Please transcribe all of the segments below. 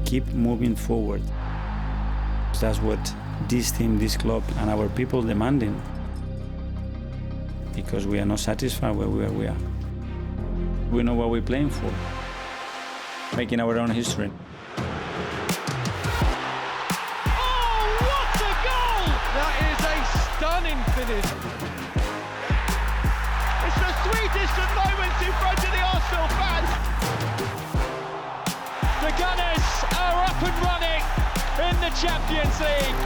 keep moving forward. That's what this team, this club, and our people demanding. Because we are not satisfied where we are. We know what we're playing for. Making our own history. Oh, what a goal! That is a stunning finish. It's the sweetest of moments in front of the Arsenal fans. The Gunners are up and running in the Champions League.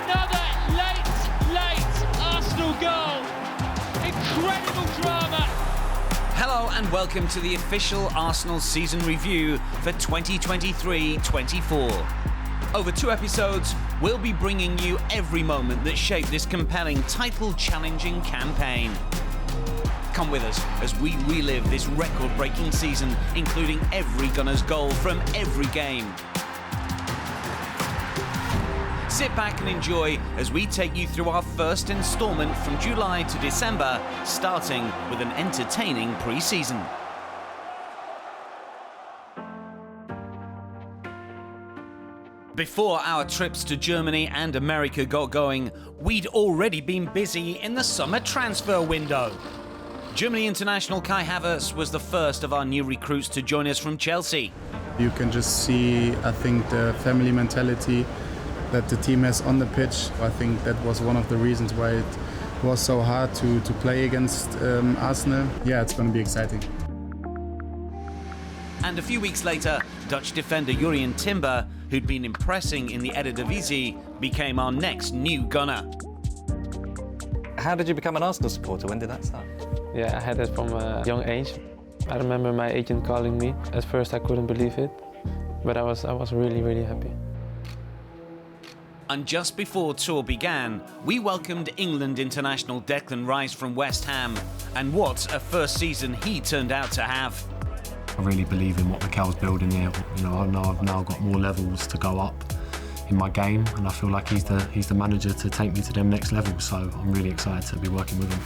Another late Arsenal goal. Incredible drama. Hello and welcome to the official Arsenal season review for 2023-24. Over 2 episodes, we'll be bringing you every moment that shaped this compelling title-challenging campaign. Come with us as we relive this record-breaking season, including every Gunners goal from every game. Sit back and enjoy as we take you through our first instalment from July to December, starting with an entertaining pre-season. Before our trips to Germany and America got going, we'd already been busy in the summer transfer window. Germany international Kai Havertz was the first of our new recruits to join us from Chelsea. You can just see, I think, the family mentality that the team has on the pitch. I think that was one of the reasons why it was so hard to play against Arsenal. Yeah, it's going to be exciting. And a few weeks later, Dutch defender Jurrien Timber, who'd been impressing in the Eredivisie, became our next new gunner. How did you become an Arsenal supporter? When did that start? Yeah, I had it from a young age. I remember my agent calling me. At first I couldn't believe it, but I was really, really happy. And just before tour began, we welcomed England international Declan Rice from West Ham. And what a first season he turned out to have. I really believe in what Mikel's building here. You know, I know I've now got more levels to go up in my game, and I feel like he's the manager to take me to them next levels. So I'm really excited to be working with him.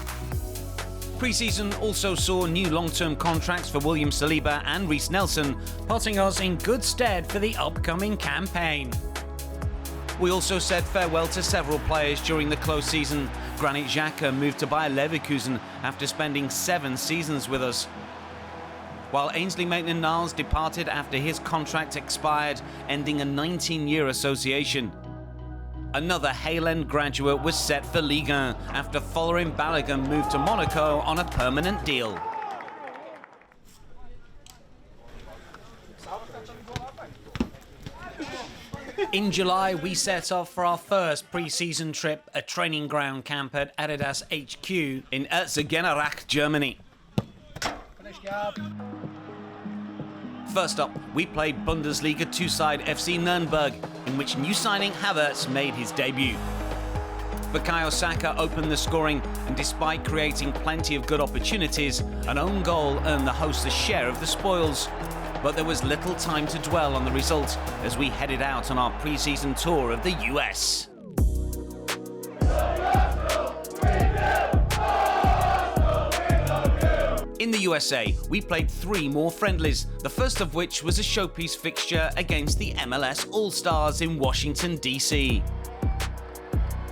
Pre-season also saw new long-term contracts for William Saliba and Reiss Nelson, putting us in good stead for the upcoming campaign. We also said farewell to several players during the close season. Granit Xhaka moved to Bayer Leverkusen after spending 7 seasons with us, while Ainsley Maitland-Niles departed after his contract expired, ending a 19-year association. Another Hale End graduate was set for Ligue 1 after Folarin Balogun moved to Monaco on a permanent deal. In July, we set off for our first pre-season trip, a training ground camp at Adidas HQ in Herzogenaurach, Germany. First up, we played Bundesliga 2 side FC Nürnberg, in which new signing Havertz made his debut. Bukayo Saka opened the scoring, and despite creating plenty of good opportunities, an own goal earned the hosts a share of the spoils. But there was little time to dwell on the result as we headed out on our pre-season tour of the US. In the USA, we played 3 more friendlies, the first of which was a showpiece fixture against the MLS All-Stars in Washington, D.C.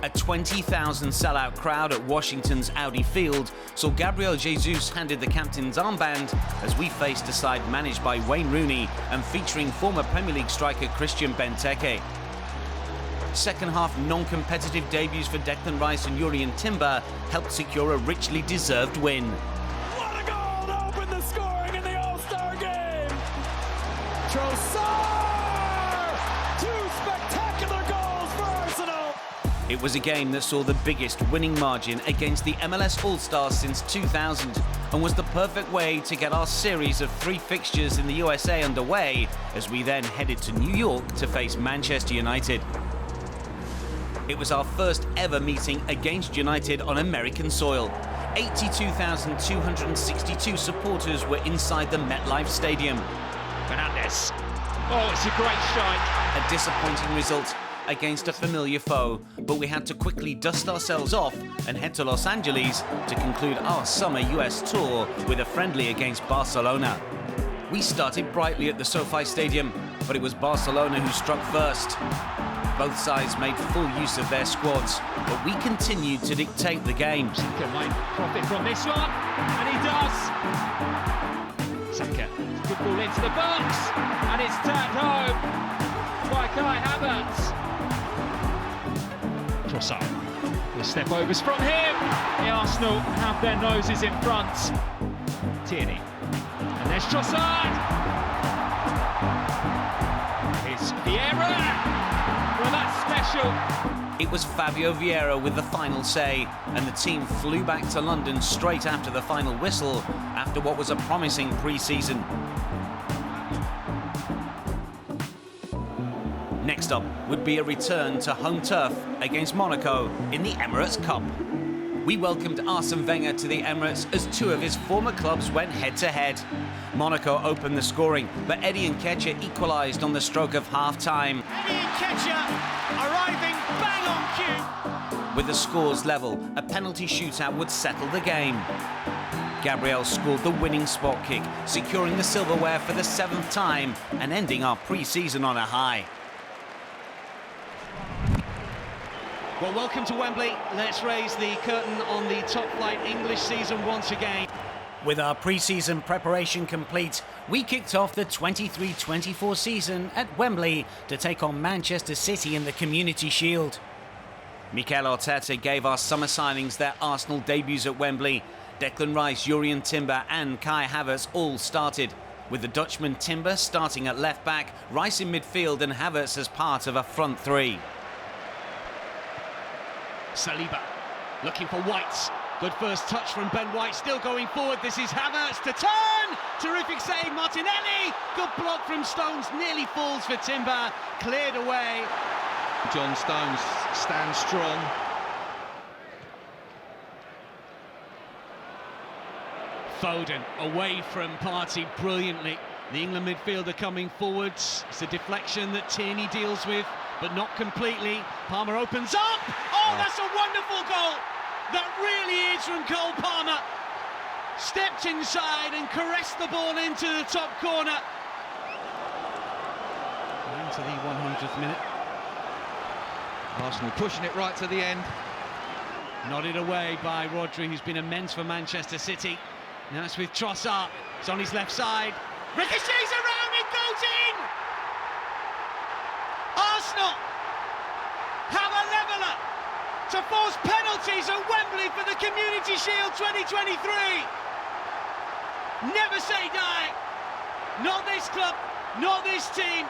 A 20,000 sellout crowd at Washington's Audi Field saw Gabriel Jesus handed the captain's armband as we faced a side managed by Wayne Rooney and featuring former Premier League striker Christian Benteke. Second half non-competitive debuts for Declan Rice and Jurrien Timber helped secure a richly deserved win. What a goal to open the scoring in the All-Star game! Trossard! 2 spectacular goals for Arsenal! It was a game that saw the biggest winning margin against the MLS All-Stars since 2000 and was the perfect way to get our series of 3 fixtures in the USA underway as we then headed to New York to face Manchester United. It was our first ever meeting against United on American soil. 82,262 supporters were inside the MetLife Stadium. Fernandes. Oh, it's a great shot. A disappointing result against a familiar foe, but we had to quickly dust ourselves off and head to Los Angeles to conclude our summer US tour with a friendly against Barcelona. We started brightly at the SoFi Stadium, but it was Barcelona who struck first. Both sides made full use of their squads, but we continued to dictate the game. Saka might profit from this one, and he does. Saka, good ball into the box, and it's turned home by Kai Havertz. Trossard, the step overs from him. The Arsenal have their noses in front. Tierney, and there's Trossard. It's Vieira. Well, that's special. It was Fabio Vieira with the final say, and the team flew back to London straight after the final whistle, after what was a promising pre-season. Next up would be a return to home turf against Monaco in the Emirates Cup. We welcomed Arsene Wenger to the Emirates as two of his former clubs went head-to-head. Monaco opened the scoring, but Eddie Nketiah equalised on the stroke of half-time. Eddie Nketiah arriving bang on cue. With the scores level, a penalty shootout would settle the game. Gabriel scored the winning spot kick, securing the silverware for the 7th time and ending our pre-season on a high. Well, welcome to Wembley. Let's raise the curtain on the top-flight English season once again. With our pre-season preparation complete, we kicked off the 23-24 season at Wembley to take on Manchester City in the Community Shield. Mikel Arteta gave our summer signings their Arsenal debuts at Wembley. Declan Rice, Jurrien Timber and Kai Havertz all started, with the Dutchman Timber starting at left-back, Rice in midfield and Havertz as part of a front three. Saliba looking for White. Good first touch from Ben White, still going forward. This is Havertz to turn. Terrific save, Martinelli. Good block from Stones, nearly falls for Timber. Cleared away. John Stones stands strong. Foden away from Partey brilliantly. The England midfielder coming forwards. It's a deflection that Tierney deals with, but not completely. Palmer opens up. Oh, that's a wonderful goal. That really is from Cole Palmer. Stepped inside and caressed the ball into the top corner. Into the 100th minute. Arsenal pushing it right to the end. Nodded away by Rodri, who's been immense for Manchester City. Now it's with Trossard. It's on his left side. Ricochets around, it goes in! Arsenal have a leveller to force penalties at Wembley for the Community Shield 2023. Never say die. Not this club, not this team.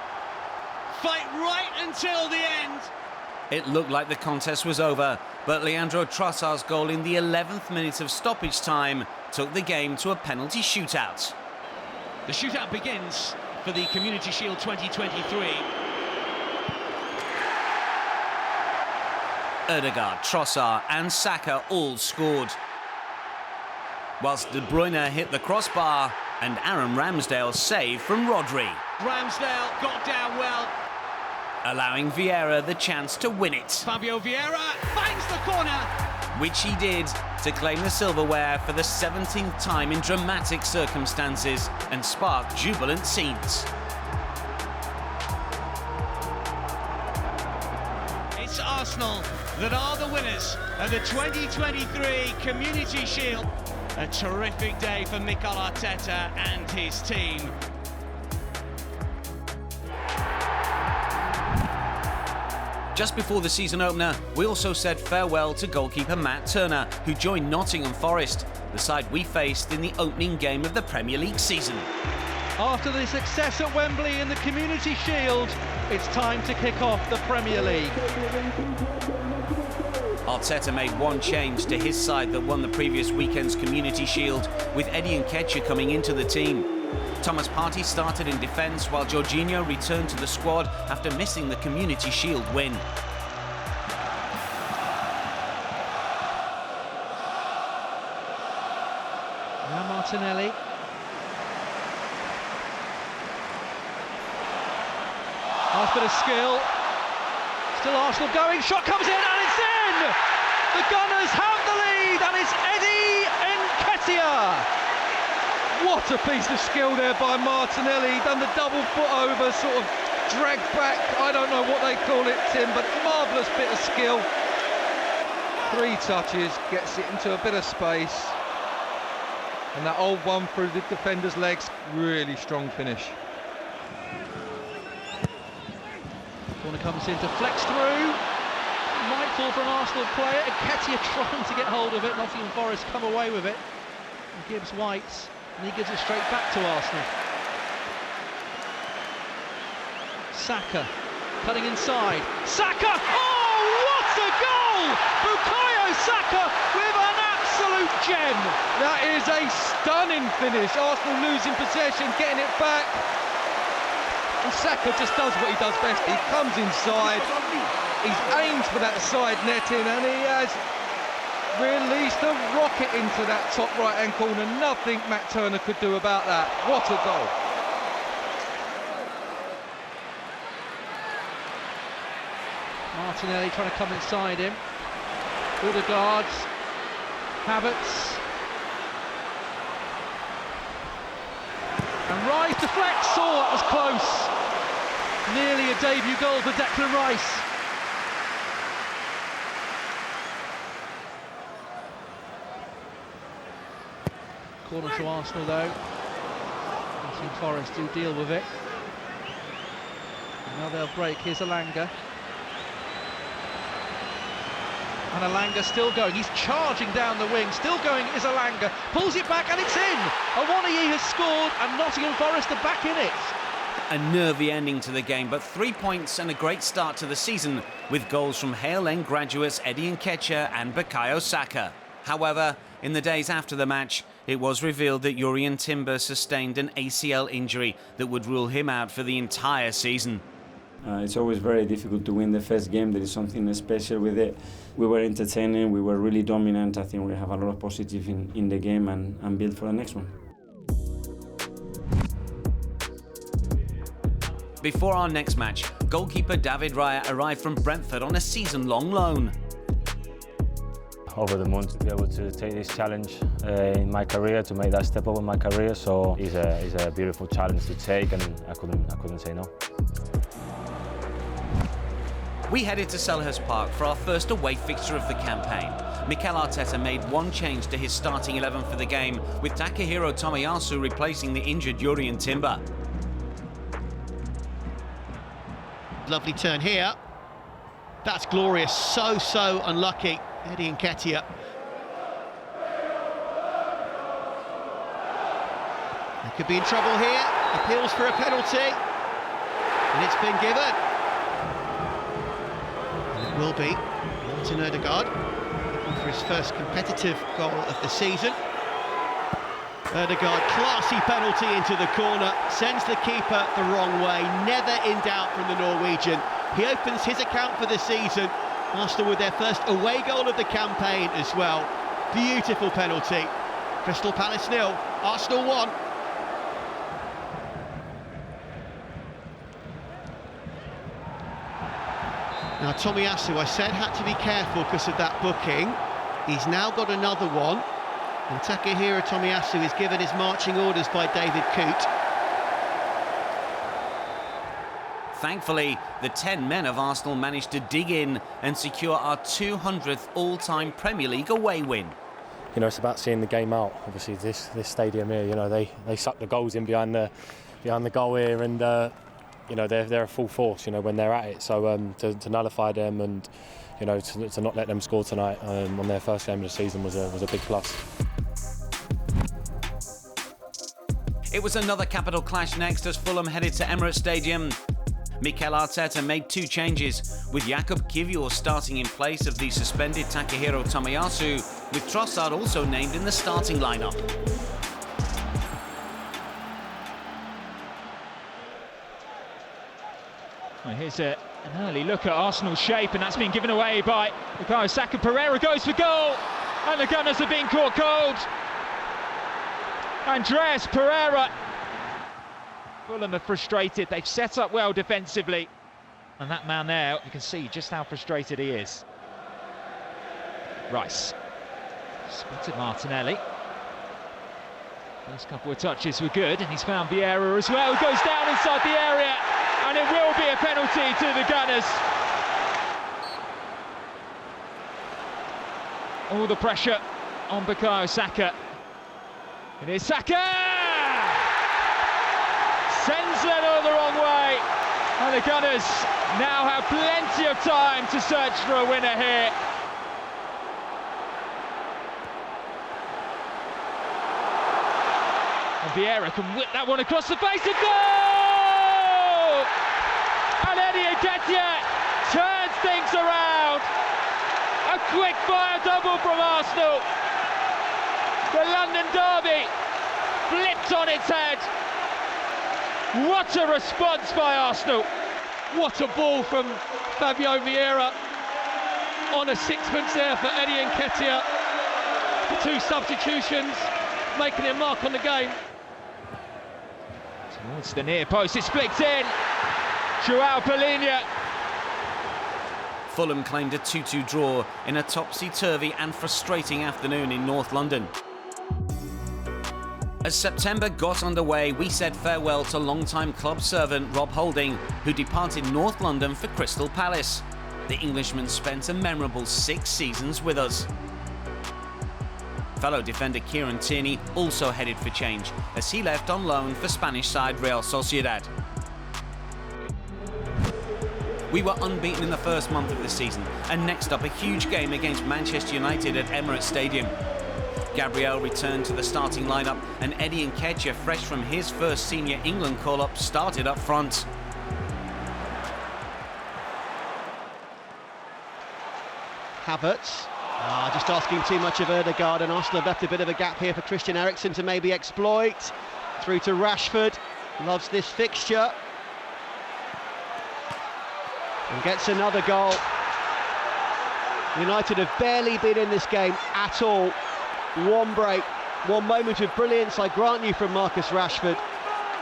Fight right until the end. It looked like the contest was over, but Leandro Trossard's goal in the 11th minute of stoppage time took the game to a penalty shootout. The shootout begins for the Community Shield 2023. Ødegaard, Trossard and Saka all scored, whilst De Bruyne hit the crossbar and Aaron Ramsdale saved from Rodri. Ramsdale got down well, allowing Vieira the chance to win it. Fabio Vieira finds the corner, which he did to claim the silverware for the 17th time in dramatic circumstances and spark jubilant scenes. It's Arsenal that are the winners of the 2023 Community Shield. A terrific day for Mikel Arteta and his team. Just before the season opener, we also said farewell to goalkeeper Matt Turner, who joined Nottingham Forest, the side we faced in the opening game of the Premier League season. After the success at Wembley in the Community Shield, it's time to kick off the Premier League. Arteta made one change to his side that won the previous weekend's Community Shield, with Eddie Nketiah coming into the team. Thomas Partey started in defence, while Jorginho returned to the squad after missing the Community Shield win. Now Martinelli. Nice bit of skill. Still Arsenal going, shot comes in and it's in! The Gunners have the lead and it's Eddie Nketiah! What a piece of skill there by Martinelli. He done the double foot over, sort of dragged back. I don't know what they call it, Tim, but marvellous bit of skill. 3 touches, gets it into a bit of space. And that old one through the defender's legs, really strong finish. Corner comes in, deflects through. Might fall for an Arsenal player. Nketiah trying to get hold of it. Nottingham Forest come away with it. And gives Wright, and he gives it straight back to Arsenal. Saka, cutting inside. Saka! Oh, what a goal! Bukayo Saka with an absolute gem. That is a stunning finish. Arsenal losing possession, getting it back. And Saka just does what he does best. He comes inside, he's aimed for that side netting, and he has released a rocket into that top right-hand corner. Nothing Matt Turner could do about that. What a goal. Martinelli trying to come inside him. Odegaard, Havertz. And Rice deflects. Oh, that was close. Nearly a debut goal for Declan Rice. Corner to Arsenal though. Nottingham Forest do deal with it. And now they'll break. Here's Alanga. And Alanga still going. He's charging down the wing. Still going is Alanga. Pulls it back and it's in. Awoniyi has scored and Nottingham Forest are back in it. A nervy ending to the game, but 3 points and a great start to the season with goals from Hale End graduates Eddie Nketiah and Bukayo Saka. However, in the days after the match, it was revealed that Jurrien Timber sustained an ACL injury that would rule him out for the entire season. It's always very difficult to win the first game. There is something special with it. We were entertaining, we were really dominant. I think we have a lot of positive in the game and build for the next one. Before our next match, goalkeeper David Raya arrived from Brentford on a season-long loan. Over the months, to be able to take this challenge in my career, to make that step up in my career, so it's a beautiful challenge to take, and I couldn't say no. We headed to Selhurst Park for our first away fixture of the campaign. Mikel Arteta made one change to his starting 11 for the game, with Takehiro Tomiyasu replacing the injured Jurrien Timber. Lovely turn here. That's glorious. So unlucky. Eddie Nketiah. They could be in trouble here. Appeals for a penalty. And it's been given. And it will be Martin Odegaard looking for his first competitive goal of the season. Odegaard, classy penalty into the corner, sends the keeper the wrong way, never in doubt from the Norwegian. He opens his account for the season. Arsenal with their first away goal of the campaign as well. Beautiful penalty. Crystal Palace 0, Arsenal 1. Now Tomiyasu, I said, had to be careful because of that booking. He's now got another one. And Takehiro Tomiyasu is given his marching orders by David Coote. Thankfully, the 10 men of Arsenal managed to dig in and secure our 200th all-time Premier League away win. You know, it's about seeing the game out. Obviously, this stadium here, you know, they suck the goals in behind the goal here, and you know, they're a full force, you know, when they're at it. So to nullify them and, you know, to not let them score tonight on their first game of the season was a big plus. It was another capital clash next as Fulham headed to Emirates Stadium. Mikel Arteta made 2 changes, with Jakub Kiwior starting in place of the suspended Takehiro Tomiyasu, with Trossard also named in the starting lineup. Well, here's an early look at Arsenal's shape, and that's been given away by Bukayo Saka. Pereira goes for goal, and the Gunners have been caught cold. Andreas Pereira. Fulham are frustrated. They've set up well defensively, and that man there, you can see just how frustrated he is. Rice spotted Martinelli. First couple of touches were good, and he's found Vieira as well. Goes down inside the area, and it will be a penalty to the Gunners. All the pressure on Bukayo Saka. It is Saka! Sends it all the wrong way, and the Gunners now have plenty of time to search for a winner here. And Vieira can whip that one across the face of goal! And Eddie Nketiah turns things around. A quick-fire double from Arsenal. The London derby flipped on its head. What a response by Arsenal. What a ball from Fabio Vieira. On a sixpence there for Eddie Nketiah. The two substitutions, making a mark on the game. Towards the near post, it splits in. Joao Palhinha. Fulham claimed a 2-2 draw in a topsy-turvy and frustrating afternoon in North London. As September got underway, we said farewell to long-time club servant Rob Holding, who departed North London for Crystal Palace. The Englishman spent a memorable 6 seasons with us. Fellow defender Kieran Tierney also headed for change, as he left on loan for Spanish side Real Sociedad. We were unbeaten in the first month of the season, and next up a huge game against Manchester United at Emirates Stadium. Gabriel returned to the starting lineup, and Eddie Nketiah, fresh from his first senior England call-up, started up front. Havertz, just asking too much of Ødegaard, and Arsenal have left a bit of a gap here for Christian Eriksen to maybe exploit. Through to Rashford, loves this fixture. And gets another goal. United have barely been in this game at all. One break, one moment of brilliance, I grant you, from Marcus Rashford,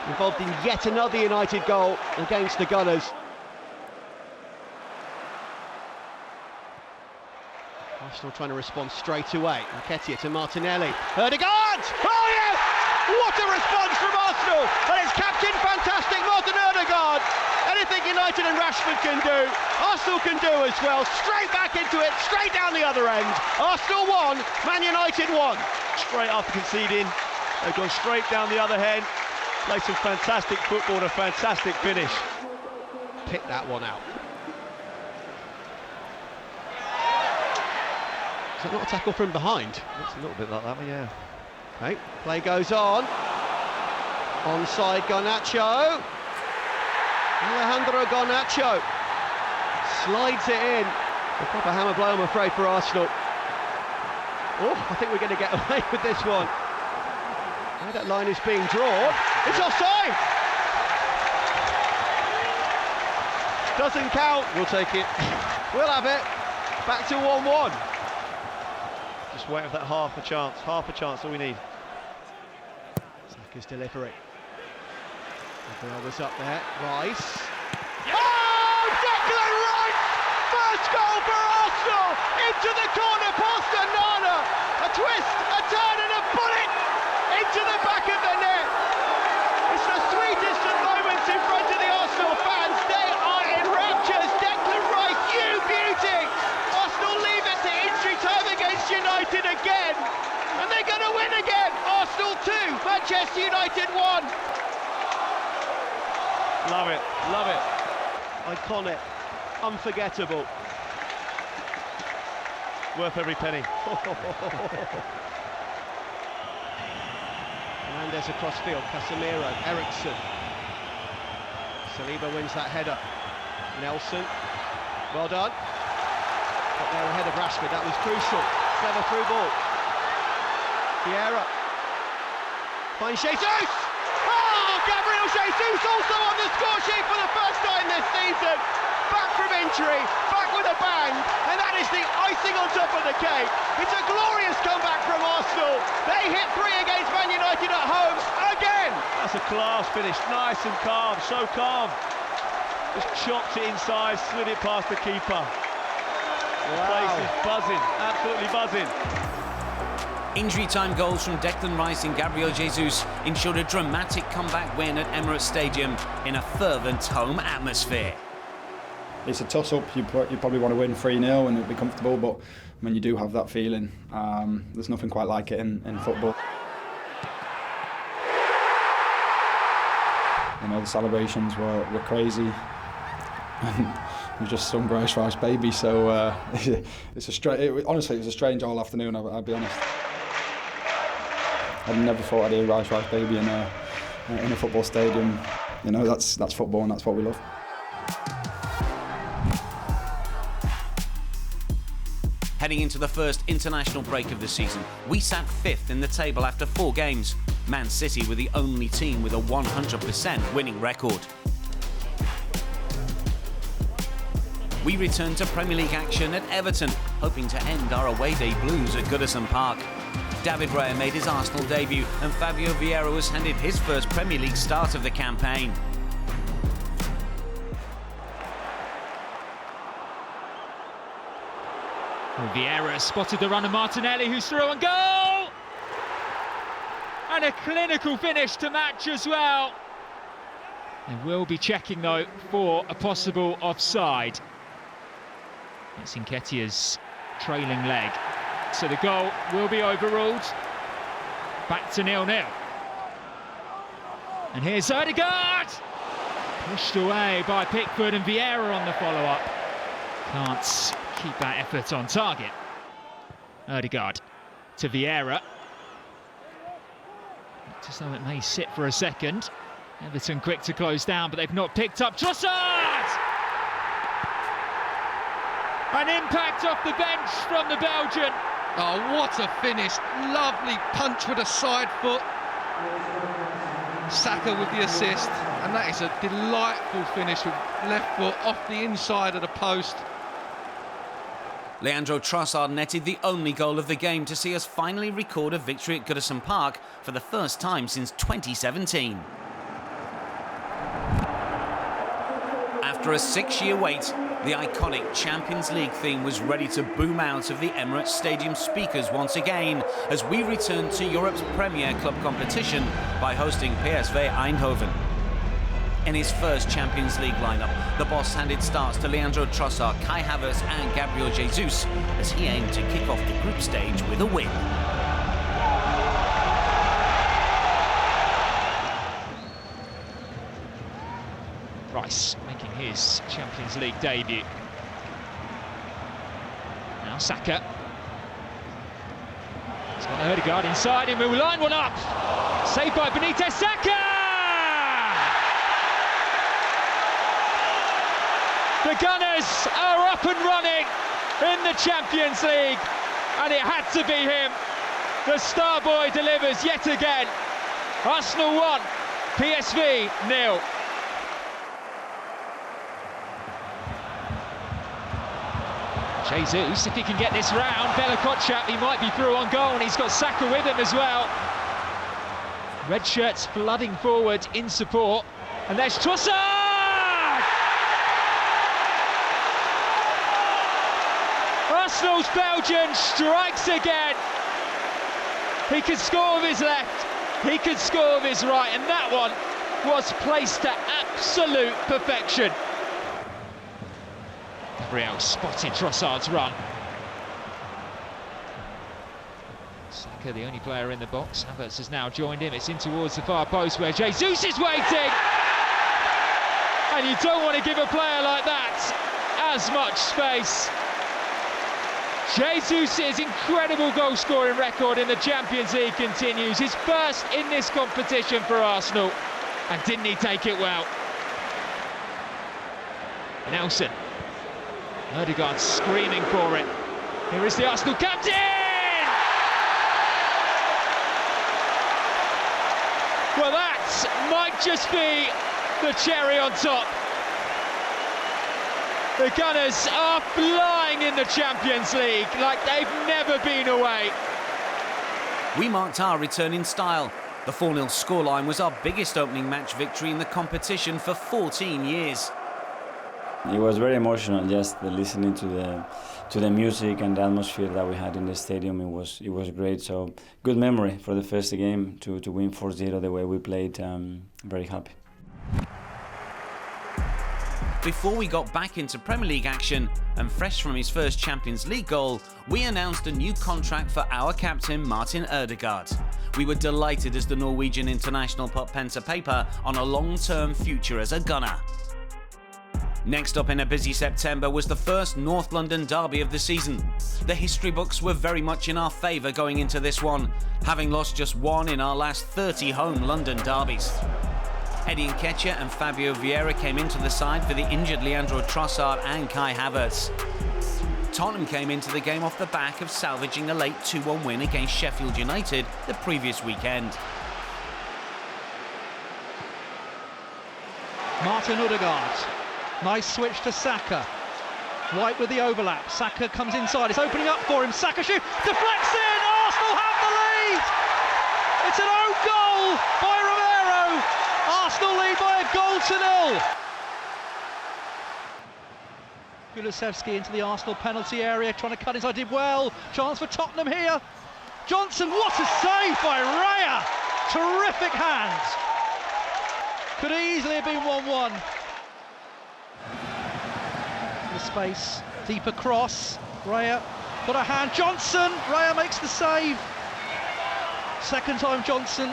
involved in yet another United goal against the Gunners. Arsenal trying to respond straight away. Nketiah to Martinelli. Ødegaard! Oh yes! What a response from Arsenal! And it's Captain Fantastic Martin Ødegaard! Anything United and Rashford can do, Arsenal can do as well. Straight back into it, straight down the other end. Arsenal 1, Man United 1. Straight after conceding, they've gone straight down the other end. Played some fantastic football and a fantastic finish. Pick that one out. Is that not a tackle from behind? Looks a little bit like that, but yeah. Okay, play goes on. Onside Garnacho. Alejandro Garnacho slides it in. A proper hammer blow, I'm afraid, for Arsenal. Oh, I think we're going to get away with this one. Now that line is being drawn. It's offside! Doesn't count. We'll take it. We'll have it. Back to 1-1. Just waiting for that half a chance, all we need. Saka's delivery. Gabriel was up there. Rice. Oh, Declan Rice! First goal for Arsenal! Into the corner, past Onana. A twist, a turn, and a bullet into the back of the net. It's the sweetest of moments in front of the Arsenal fans. They are in raptures. Declan Rice, you beauty! Arsenal leave it to injury time against United again, and they're going to win again. Arsenal 2, Manchester United 1. Love it, love it. Iconic, unforgettable. Worth every penny. Mendes across field, Casemiro, Eriksen. Saliba wins that header. Nelson, well done. Got there ahead of Rashford, that was crucial. Clever through ball. Vieira. Finds Jesus! Gabriel Jesus also on the score sheet for the first time this season. Back from injury, back with a bang, and that is the icing on top of the cake. It's a glorious comeback from Arsenal. They hit 3 against Man United at home again. That's a class finish, nice and calm, so calm. Just chopped it inside, slid it past the keeper. The place is buzzing, absolutely buzzing. Injury time goals from Declan Rice and Gabriel Jesus ensured a dramatic comeback win at Emirates Stadium in a fervent home atmosphere. It's a toss-up. You probably want to win 3-0 and it'll be comfortable, but when you do have that feeling, there's nothing quite like it in football. You know, the celebrations were crazy. We just sung Rice Rice Baby, so honestly, it was a strange all afternoon, I'll be honest. I'd never thought I'd hear Rice Rice Baby in a football stadium. You know, that's football and that's what we love. Heading into the first international break of the season, we sat 5th in the table after 4 games. Man City were the only team with a 100% winning record. We returned to Premier League action at Everton, hoping to end our away day blues at Goodison Park. David Raya made his Arsenal debut and Fabio Vieira was handed his first Premier League start of the campaign. Vieira spotted the run of Martinelli, who's through and goal! And a clinical finish to match as well. They will be checking, though, for a possible offside. It's Nketiah's trailing leg. So the goal will be overruled. Back to 0-0. And here's Odegaard! Pushed away by Pickford and Vieira on the follow-up. Can't keep that effort on target. Odegaard to Vieira. Just though it may sit for a second. Everton quick to close down, but they've not picked up Trossard! An impact off the bench from the Belgian. Oh, what a finish. Lovely punch with a side foot. Saka with the assist. And that is a delightful finish with left foot off the inside of the post. Leandro Trossard netted the only goal of the game to see us finally record a victory at Goodison Park for the first time since 2017. After a 6-year wait, the iconic Champions League theme was ready to boom out of the Emirates Stadium speakers once again as we return to Europe's premier club competition by hosting PSV Eindhoven. In his first Champions League lineup, the boss handed starts to Leandro Trossard, Kai Havertz and Gabriel Jesus as he aimed to kick off the group stage with a win. Rice making his Champions League debut. Now Saka. He's got Odegaard inside him, who will line one up. Saved by Benitez. Saka! The Gunners are up and running in the Champions League, and it had to be him. The star boy delivers yet again. Arsenal 1, PSV 0. Jesus, if he can get this round, Bella Kotchap, he might be through on goal, and he's got Saka with him as well. Red shirts flooding forward in support, and there's Trossard! Arsenal's Belgian strikes again. He could score with his left, he could score with his right, and that one was placed to absolute perfection. Gabriel spotted Trossard's run. Saka, the only player in the box. Havertz has now joined him. It's in towards the far post where Jesus is waiting. And you don't want to give a player like that as much space. Jesus' incredible goal-scoring record in the Champions League continues. His first in this competition for Arsenal. And didn't he take it well? Nelson. Odegaard screaming for it. Here is the Arsenal captain! Well, that might just be the cherry on top. The Gunners are flying in the Champions League like they've never been away. We marked our return in style. The 4-0 scoreline was our biggest opening match victory in the competition for 14 years. It was very emotional, just listening to the music and the atmosphere that we had in the stadium. It was great. So good memory for the first game to win 4-0 the way we played. Very happy. Before we got back into Premier League action, and fresh from his first Champions League goal, we announced a new contract for our captain Martin Ødegaard. We were delighted as the Norwegian international put pen to paper on a long-term future as a gunner. Next up in a busy September was the first North London derby of the season. The history books were very much in our favour going into this one, having lost just one in our last 30 home London derbies. Eddie Nketiah and Fabio Vieira came into the side for the injured Leandro Trossard and Kai Havertz. Tottenham came into the game off the back of salvaging a late 2-1 win against Sheffield United the previous weekend. Martin Ødegaard, nice switch to Saka. Wright with the overlap, Saka comes inside, it's opening up for him, Saka shoot, deflects in, Arsenal have the lead! It's an own goal by Romero, Arsenal lead by a goal to nil. Kulusevski into the Arsenal penalty area, trying to cut inside, did well, chance for Tottenham here. Johnson, what a save by Raya! Terrific hands. Could easily have been 1-1. The space, deeper cross, Raya got a hand, Johnson, Raya makes the save. Second time Johnson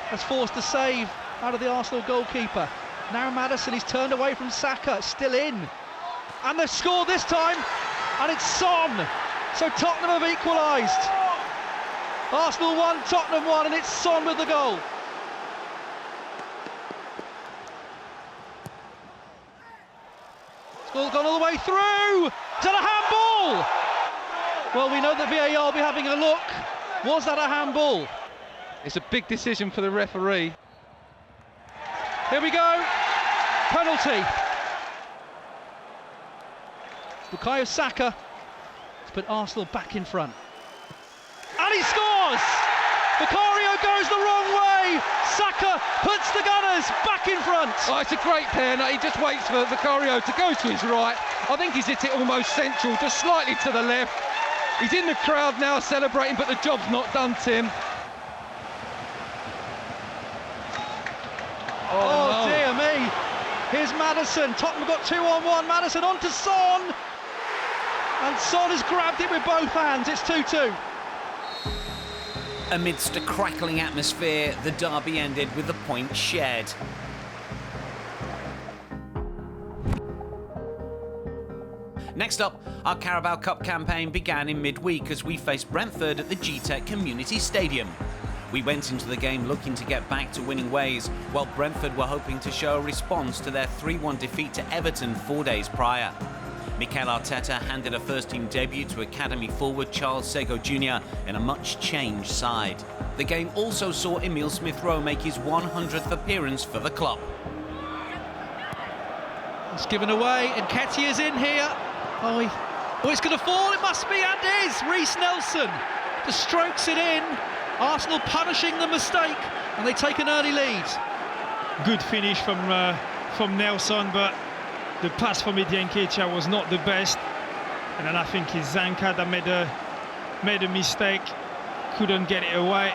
has forced a save out of the Arsenal goalkeeper. Now Maddison, he's turned away from Saka, still in. And they've scored this time, and it's Son. So Tottenham have equalised. Arsenal 1, Tottenham 1, and it's Son with the goal. It's all gone all the way through. Is that a handball? Well, we know that VAR will be having a look. Was that a handball? It's a big decision for the referee. Here we go. Penalty. Bukayo Saka to put Arsenal back in front. And he scores! Bukayo goes the wrong way. Saka puts the Gunners back in front. Oh, it's a great pair. Now he just waits for Bukayo to go to his right. I think he's hit it almost central, just slightly to the left. He's in the crowd now celebrating, but the job's not done, Tim. Oh, no. Dear me. Here's Maddison. Tottenham got 2-on-1. Maddison on to Son. And Son has grabbed it with both hands. It's 2-2. Amidst a crackling atmosphere, the derby ended with a point shared. Next up, our Carabao Cup campaign began in midweek as we faced Brentford at the G-Tech Community Stadium. We went into the game looking to get back to winning ways, while Brentford were hoping to show a response to their 3-1 defeat to Everton 4 days prior. Mikel Arteta handed a first-team debut to academy forward Charles Sego Jr. in a much-changed side. The game also saw Emile Smith Rowe make his 100th appearance for the club. It's given away, and Nketiah's in here. Oh, it's going to fall, it must be, and it is! Reece Nelson just strokes it in. Arsenal punishing the mistake, and they take an early lead. Good finish from Nelson, but the pass from Nketiah was not the best. And then I think it's Zanka that made a mistake, couldn't get it away.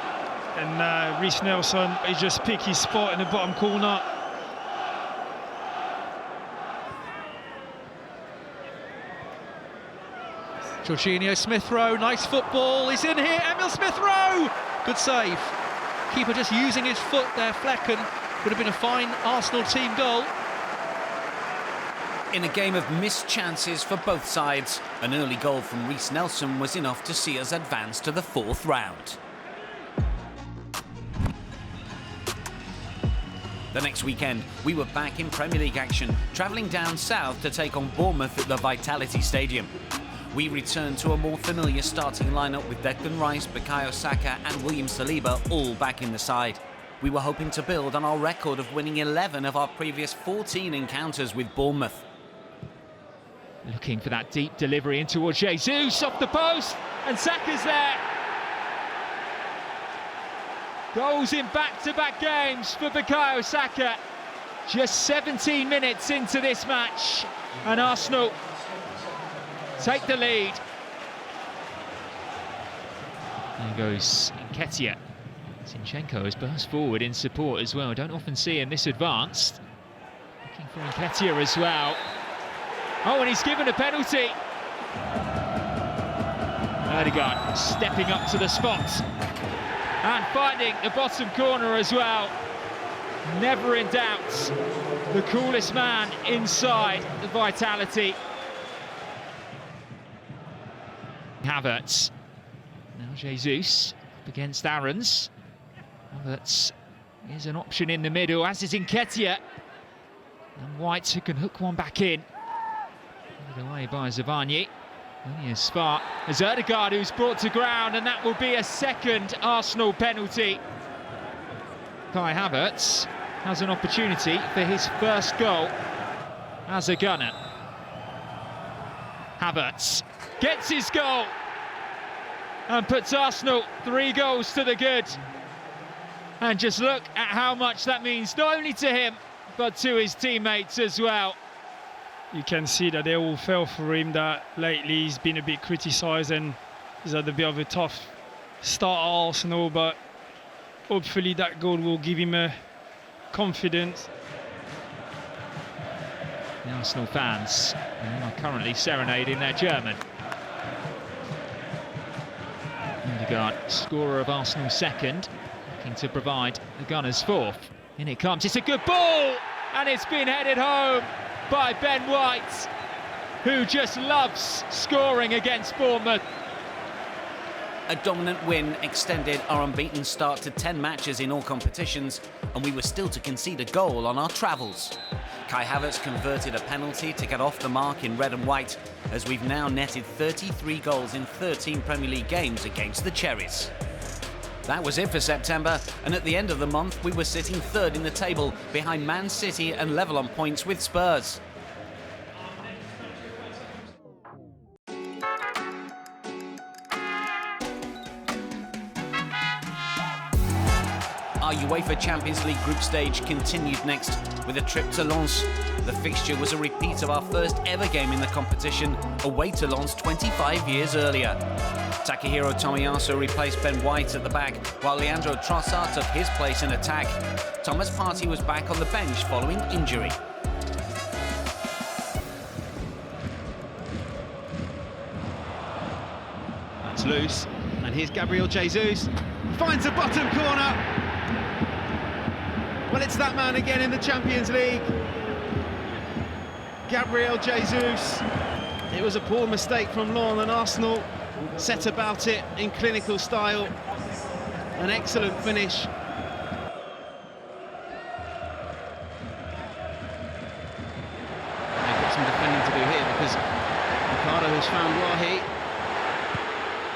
And Reece Nelson, he just picked his spot in the bottom corner. Jorginho Smith Rowe, nice football, he's in here, Emile Smith Rowe! Good save. Keeper just using his foot there, Flecken. Would have been a fine Arsenal team goal. In a game of missed chances for both sides, an early goal from Reece Nelson was enough to see us advance to the 4th round. The next weekend, we were back in Premier League action, travelling down south to take on Bournemouth at the Vitality Stadium. We returned to a more familiar starting lineup with Declan Rice, Bukayo Saka and William Saliba all back in the side. We were hoping to build on our record of winning 11 of our previous 14 encounters with Bournemouth. Looking for that deep delivery in towards Jesus, off the post, and Saka's there. Goals in back-to-back games for Bukayo Saka. Just 17 minutes into this match, and Arsenal take the lead. There goes Nketiah. Zinchenko has burst forward in support as well. Don't often see him this advanced. Looking for Nketiah as well. Oh, and he's given a penalty. Odegaard stepping up to the spot and finding the bottom corner as well. Never in doubt. The coolest man inside, the vitality. Havertz. Now Jesus up against Aarons. Havertz is an option in the middle, as is Nketiah. And White, who can hook one back in. Put away by Zavagni. Only as far as Odegaard, who's brought to ground, and that will be a second Arsenal penalty. Kai Havertz has an opportunity for his first goal as a gunner. Havertz gets his goal and puts Arsenal 3 goals to the good. And just look at how much that means, not only to him, but to his teammates as well. You can see that they all fell for him, that lately he's been a bit criticised and he's had a bit of a tough start at Arsenal, but hopefully that goal will give him a confidence. The Arsenal fans are currently serenading their German. Odegaard, scorer of Arsenal's second, looking to provide the Gunners' fourth. In it comes, it's a good ball, and it's been headed home by Ben White, who just loves scoring against Bournemouth. A dominant win extended our unbeaten start to 10 matches in all competitions, and we were still to concede a goal on our travels. Kai Havertz converted a penalty to get off the mark in red and white, as we've now netted 33 goals in 13 Premier League games against the Cherries. That was it for September, and at the end of the month we were sitting third in the table, behind Man City and level on points with Spurs. Our UEFA Champions League group stage continued next with a trip to Lens. The fixture was a repeat of our first ever game in the competition, away to Lens 25 years earlier. Takehiro Tomiyasu replaced Ben White at the back, while Leandro Trossard took his place in attack. Thomas Partey was back on the bench following injury. That's loose, and here's Gabriel Jesus. Finds the bottom corner. Well, it's that man again in the Champions League. Gabriel Jesus. It was a poor mistake from Lens, and Arsenal set about it in clinical style. An excellent finish. They've got some defending to do here because Ricardo has found Wahi.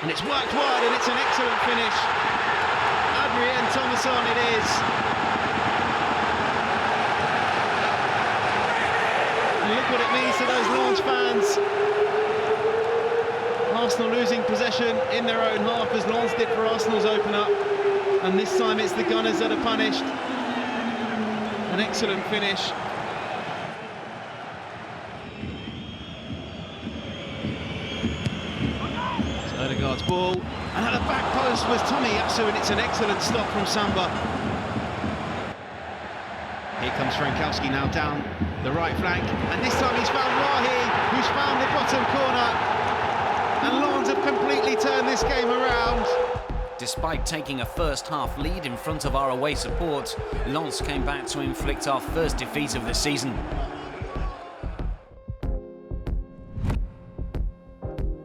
And it's worked wide, and it's an excellent finish. Adrien Thomason it is. And look what it means to those Lens fans. Arsenal losing possession in their own half, as Lens did for Arsenal's opener, and this time it's the Gunners that are punished. An excellent finish. It's Odegaard's ball, and at the back post was Tomiyasu, and it's an excellent stop from Samba. Here comes Frankowski now down the right flank, and this time he's found Wahi, who's found the bottom corner. And Lens have completely turned this game around. Despite taking a first half lead in front of our away support, Lens came back to inflict our first defeat of the season.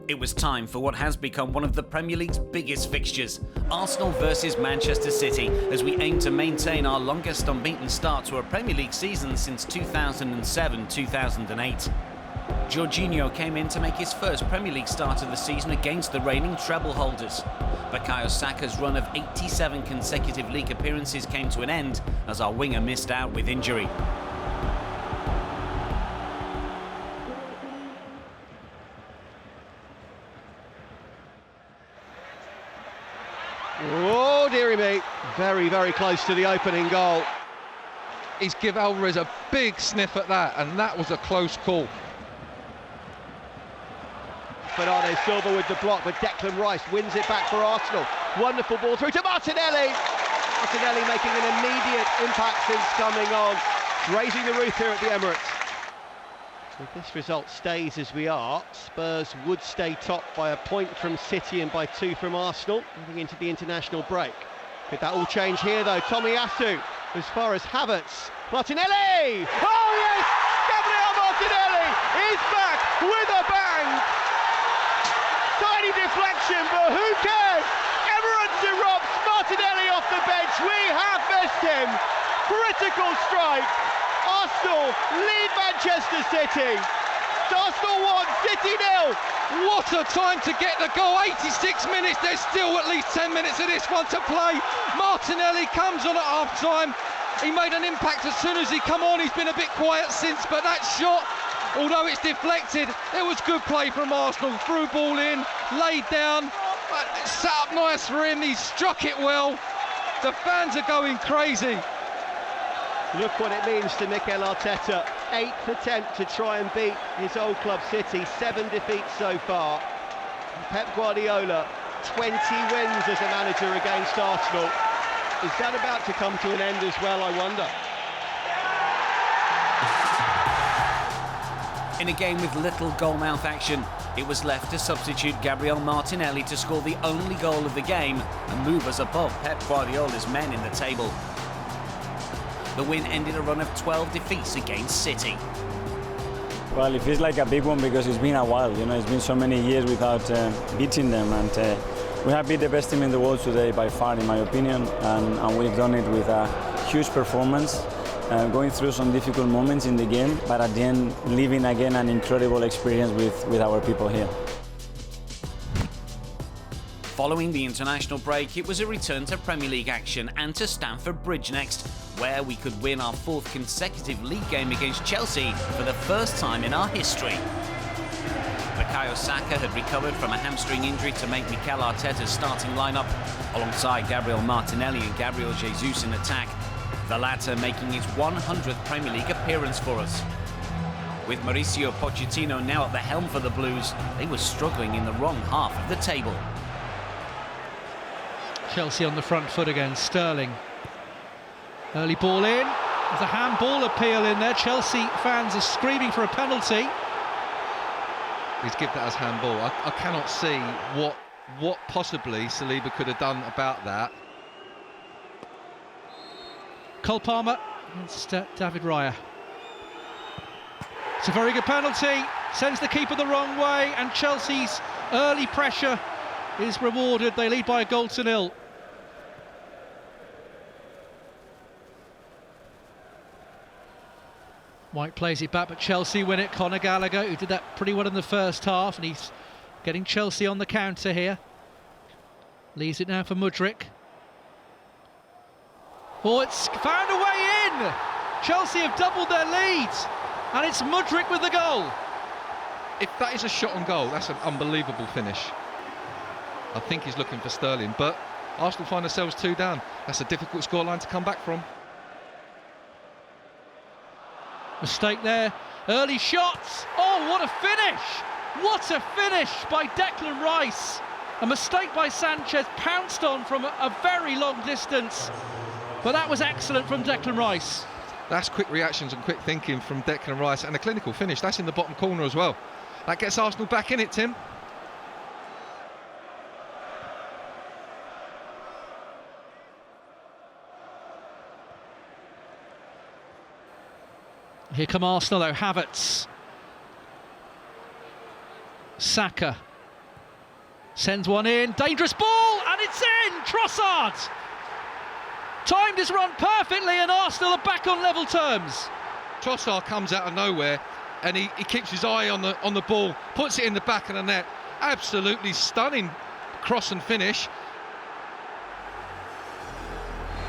It was time for what has become one of the Premier League's biggest fixtures, Arsenal versus Manchester City, as we aim to maintain our longest unbeaten start to a Premier League season since 2007-2008. Jorginho came in to make his first Premier League start of the season against the reigning treble holders. Bukayo Saka's run of 87 consecutive league appearances came to an end as our winger missed out with injury. Oh, dearie me. Very, very close to the opening goal. is give Alvarez a big sniff at that, and that was a close call. Bernardo Silva with the block, but Declan Rice wins it back for Arsenal. Wonderful ball through to Martinelli. Martinelli making an immediate impact since coming on, raising the roof here at the Emirates. So if this result stays as we are, Spurs would stay top by a point from City and by 2 from Arsenal, moving into the international break. Could that all change here though? Tomiyasu as far as Havertz. Martinelli! Oh yes! Gabriel Martinelli is back with a bang! Tiny deflection, but who cares? Everton erupts, Martinelli off the bench. We have missed him. Critical strike. Arsenal lead Manchester City. Arsenal 1, City 0. What a time to get the goal. 86 minutes. There's still at least 10 minutes of this one to play. Martinelli comes on at half time. He made an impact as soon as he come on. He's been a bit quiet since, but that shot, although it's deflected, it was good play from Arsenal. Threw ball in, laid down, sat up nice for him. He struck it well. The fans are going crazy. Look what it means to Mikel Arteta. 8th attempt to try and beat his old club City. 7 defeats so far. Pep Guardiola, 20 wins as a manager against Arsenal. Is that about to come to an end as well, I wonder? In a game with little goalmouth action, it was left to substitute Gabriel Martinelli to score the only goal of the game and move us above Pep Guardiola's men in the table. The win ended a run of 12 defeats against City. Well, it feels like a big one because it's been a while. You know, it's been so many years without beating them, and we have beat the best team in the world today by far, in my opinion, and we've done it with a huge performance, going through some difficult moments in the game, but at the end, living again an incredible experience with our people here. Following the international break, it was a return to Premier League action and to Stamford Bridge next, where we could win our 4th consecutive league game against Chelsea for the first time in our history. Bukayo Saka had recovered from a hamstring injury to make Mikel Arteta's starting lineup, alongside Gabriel Martinelli and Gabriel Jesus in attack, the latter making his 100th Premier League appearance for us. With Mauricio Pochettino now at the helm for the Blues, they were struggling in the wrong half of the table. Chelsea on the front foot again, Sterling. Early ball in, there's a handball appeal in there. Chelsea fans are screaming for a penalty. He's given that as handball. I cannot see what possibly Saliba could have done about that. Cole Palmer against David Raya. It's a very good penalty, sends the keeper the wrong way, and Chelsea's early pressure is rewarded. They lead by a goal to 0. White plays it back, but Chelsea win it. Conor Gallagher, who did that pretty well in the first half, and he's getting Chelsea on the counter here. Leaves it now for Mudryk. Oh, it's found a way in! Chelsea have doubled their lead, and it's Mudryk with the goal. If that is a shot on goal, that's an unbelievable finish. I think he's looking for Sterling, but Arsenal find themselves 2 down. That's a difficult scoreline to come back from. Mistake there, early shots. Oh, what a finish! What a finish by Declan Rice. A mistake by Sanchez, pounced on from a very long distance. But that was excellent from Declan Rice. That's quick reactions and quick thinking from Declan Rice, and a clinical finish. That's in the bottom corner as well. That gets Arsenal back in it, Tim. Here come Arsenal though, Havertz. Saka sends one in, dangerous ball, and it's in! Trossard! Timed his run perfectly, and Arsenal are back on level terms. Trossard comes out of nowhere, and he keeps his eye on the ball, puts it in the back of the net. Absolutely stunning cross and finish.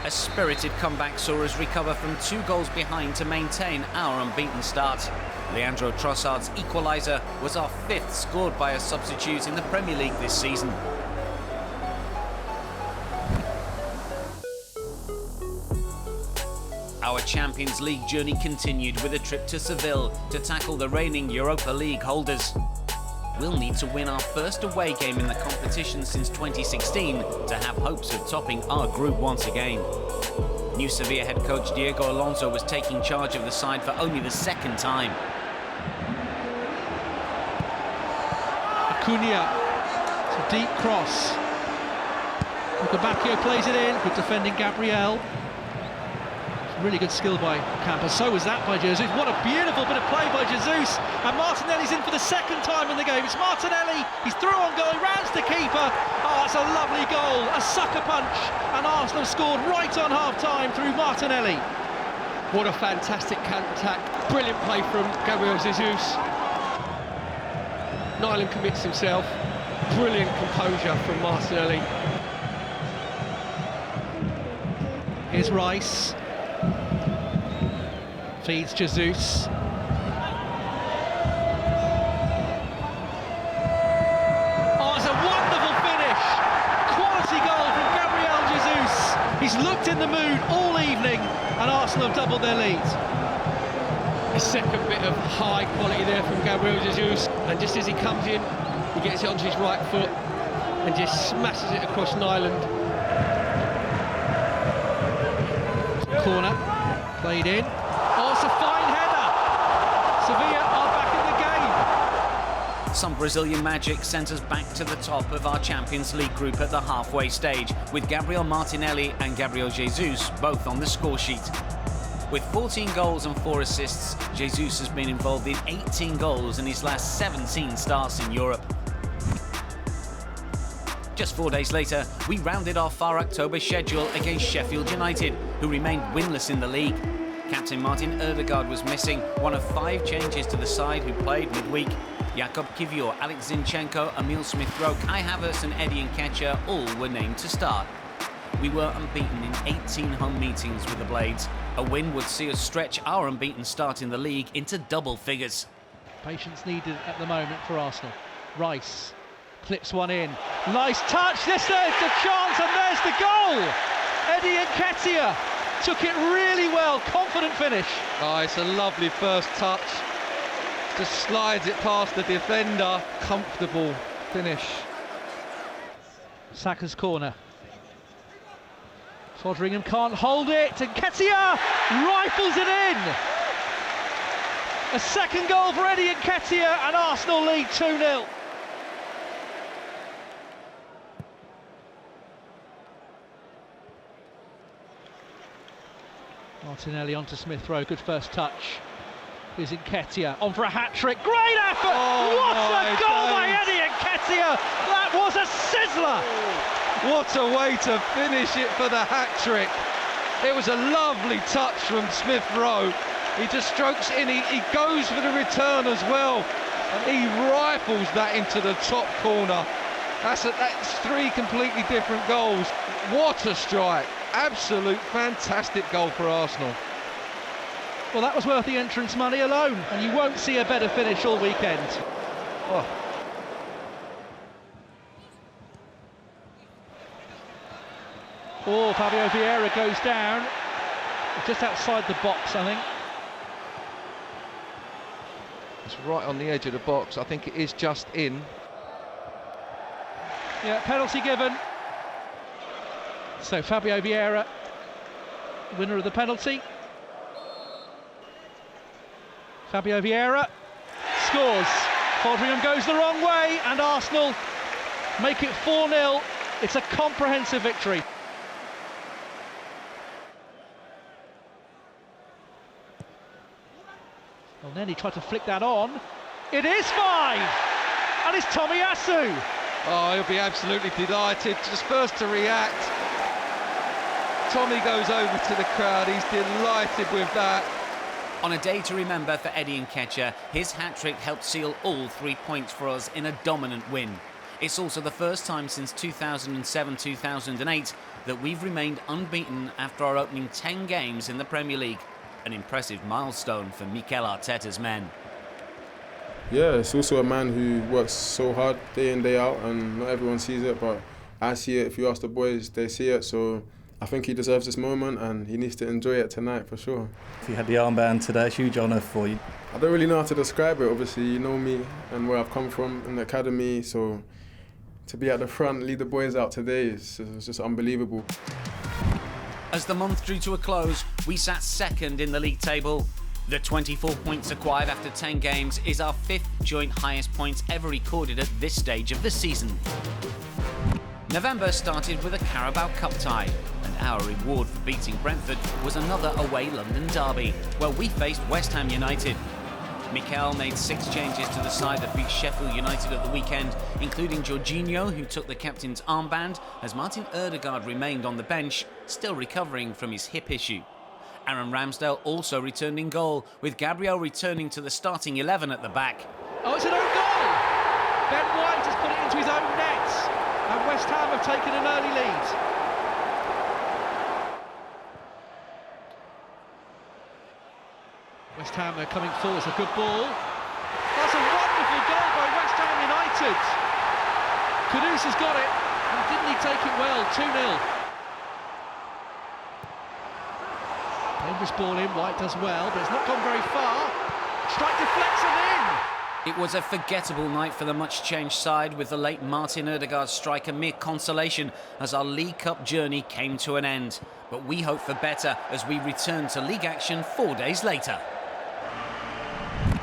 A spirited comeback saw us recover from 2 goals behind to maintain our unbeaten start. Leandro Trossard's equaliser was our 5th scored by a substitute in the Premier League this season. Our Champions League journey continued with a trip to Seville to tackle the reigning Europa League holders. We'll need to win our first away game in the competition since 2016 to have hopes of topping our group once again. New Sevilla head coach Diego Alonso was taking charge of the side for only the second time. Acuna, it's a deep cross. Bukayo plays it in, good defending Gabriel. Really good skill by Camper, so was that by Jesus. What a beautiful bit of play by Jesus. And Martinelli's in for the second time in the game. It's Martinelli, he's through on goal, rounds the keeper. Oh, it's a lovely goal, a sucker punch. And Arsenal scored right on half-time through Martinelli. What a fantastic counter-attack. Brilliant play from Gabriel Jesus. Nyland commits himself. Brilliant composure from Martinelli. Here's Rice. Feeds Jesus. Oh, it's a wonderful finish. Quality goal from Gabriel Jesus. He's looked in the mood all evening, and Arsenal have doubled their lead. A second bit of high quality there from Gabriel Jesus, and just as he comes in, he gets it onto his right foot and just smashes it across Nyland. Corner, played in. Oh, it's a fine header. Sevilla are back in the game. Some Brazilian magic sent us back to the top of our Champions League group at the halfway stage, with Gabriel Martinelli and Gabriel Jesus both on the score sheet. With 14 goals and 4 assists, Jesus has been involved in 18 goals in his last 17 starts in Europe. Just 4 days later, we rounded off our October schedule against Sheffield United, who remained winless in the league. Captain Martin Ødegaard was missing, one of 5 changes to the side who played midweek. Jakub Kiwior, Alex Zinchenko, Emile Smith Rowe, Kai Havertz and Eddie Nketiah all were named to start. We were unbeaten in 18 home meetings with the Blades. A win would see us stretch our unbeaten start in the league into double figures. Patience needed at the moment for Arsenal. Rice clips one in. Nice touch, there's the chance, and there's the goal! Eddie Nketiah took it really well, confident finish. Oh, it's a lovely first touch. Just slides it past the defender. Comfortable finish. Saka's corner. Foderingham can't hold it, and Nketiah rifles it in! A second goal for Eddie Nketiah, and Arsenal lead 2-0. Martinelli onto Smith Rowe, good first touch. Here's Nketiah on for a hat-trick, great effort! Oh, what a goal by Eddie Nketiah! That was a sizzler! What a way to finish it for the hat-trick. It was a lovely touch from Smith Rowe. He just strokes in, he goes for the return as well, and he rifles that into the top corner. That's 3 completely different goals. What a strike. Absolute fantastic goal for Arsenal. Well, that was worth the entrance money alone, and you won't see a better finish all weekend. Oh, Fabio Vieira goes down. Just outside the box, I think. It's right on the edge of the box. I think it is just in. Yeah, penalty given. So Fabio Vieira, winner of the penalty. Fabio Vieira scores. Foderingham goes the wrong way, and Arsenal make it 4-0. It's a comprehensive victory. Well, Nenny tried to flick that on. It is 5! And it's Tomiyasu. Oh, he'll be absolutely delighted. Just first to react. Tommy goes over to the crowd. He's delighted with that. On a day to remember for Eddie Nketiah, his hat-trick helped seal all 3 points for us in a dominant win. It's also the first time since 2007-2008 that we've remained unbeaten after our opening 10 games in the Premier League. An impressive milestone for Mikel Arteta's men. Yeah, it's also a man who works so hard day in, day out, and not everyone sees it, but I see it. If you ask the boys, they see it, so I think he deserves this moment and he needs to enjoy it tonight for sure. If you had the armband today, huge honour for you. I don't really know how to describe it. Obviously, you know me and where I've come from in the academy, so to be at the front, lead the boys out today, it's just unbelievable. As the month drew to a close, we sat second in the league table. The 24 points acquired after 10 games is our 5th joint highest points ever recorded at this stage of the season. November started with a Carabao Cup tie, and our reward for beating Brentford was another away London derby, where we faced West Ham United. Mikel made 6 changes to the side that beat Sheffield United at the weekend, including Jorginho, who took the captain's armband, as Martin Ødegaard remained on the bench, still recovering from his hip issue. Aaron Ramsdale also returned in goal, with Gabriel returning to the starting 11 at the back. Oh, it's an own goal! Ben Wright has put it into his own net, and West Ham have taken an early lead. West Ham are coming forward, it's a good ball. That's a wonderful goal by West Ham United. Kudus has got it, and didn't he take it well? 2-0. Dangerous ball in, Wright does well, but it's not gone very far. Strike deflects and in! It was a forgettable night for the much-changed side, with the late Martin Ødegaard strike a mere consolation as our League Cup journey came to an end. But we hope for better as we return to league action 4 days later.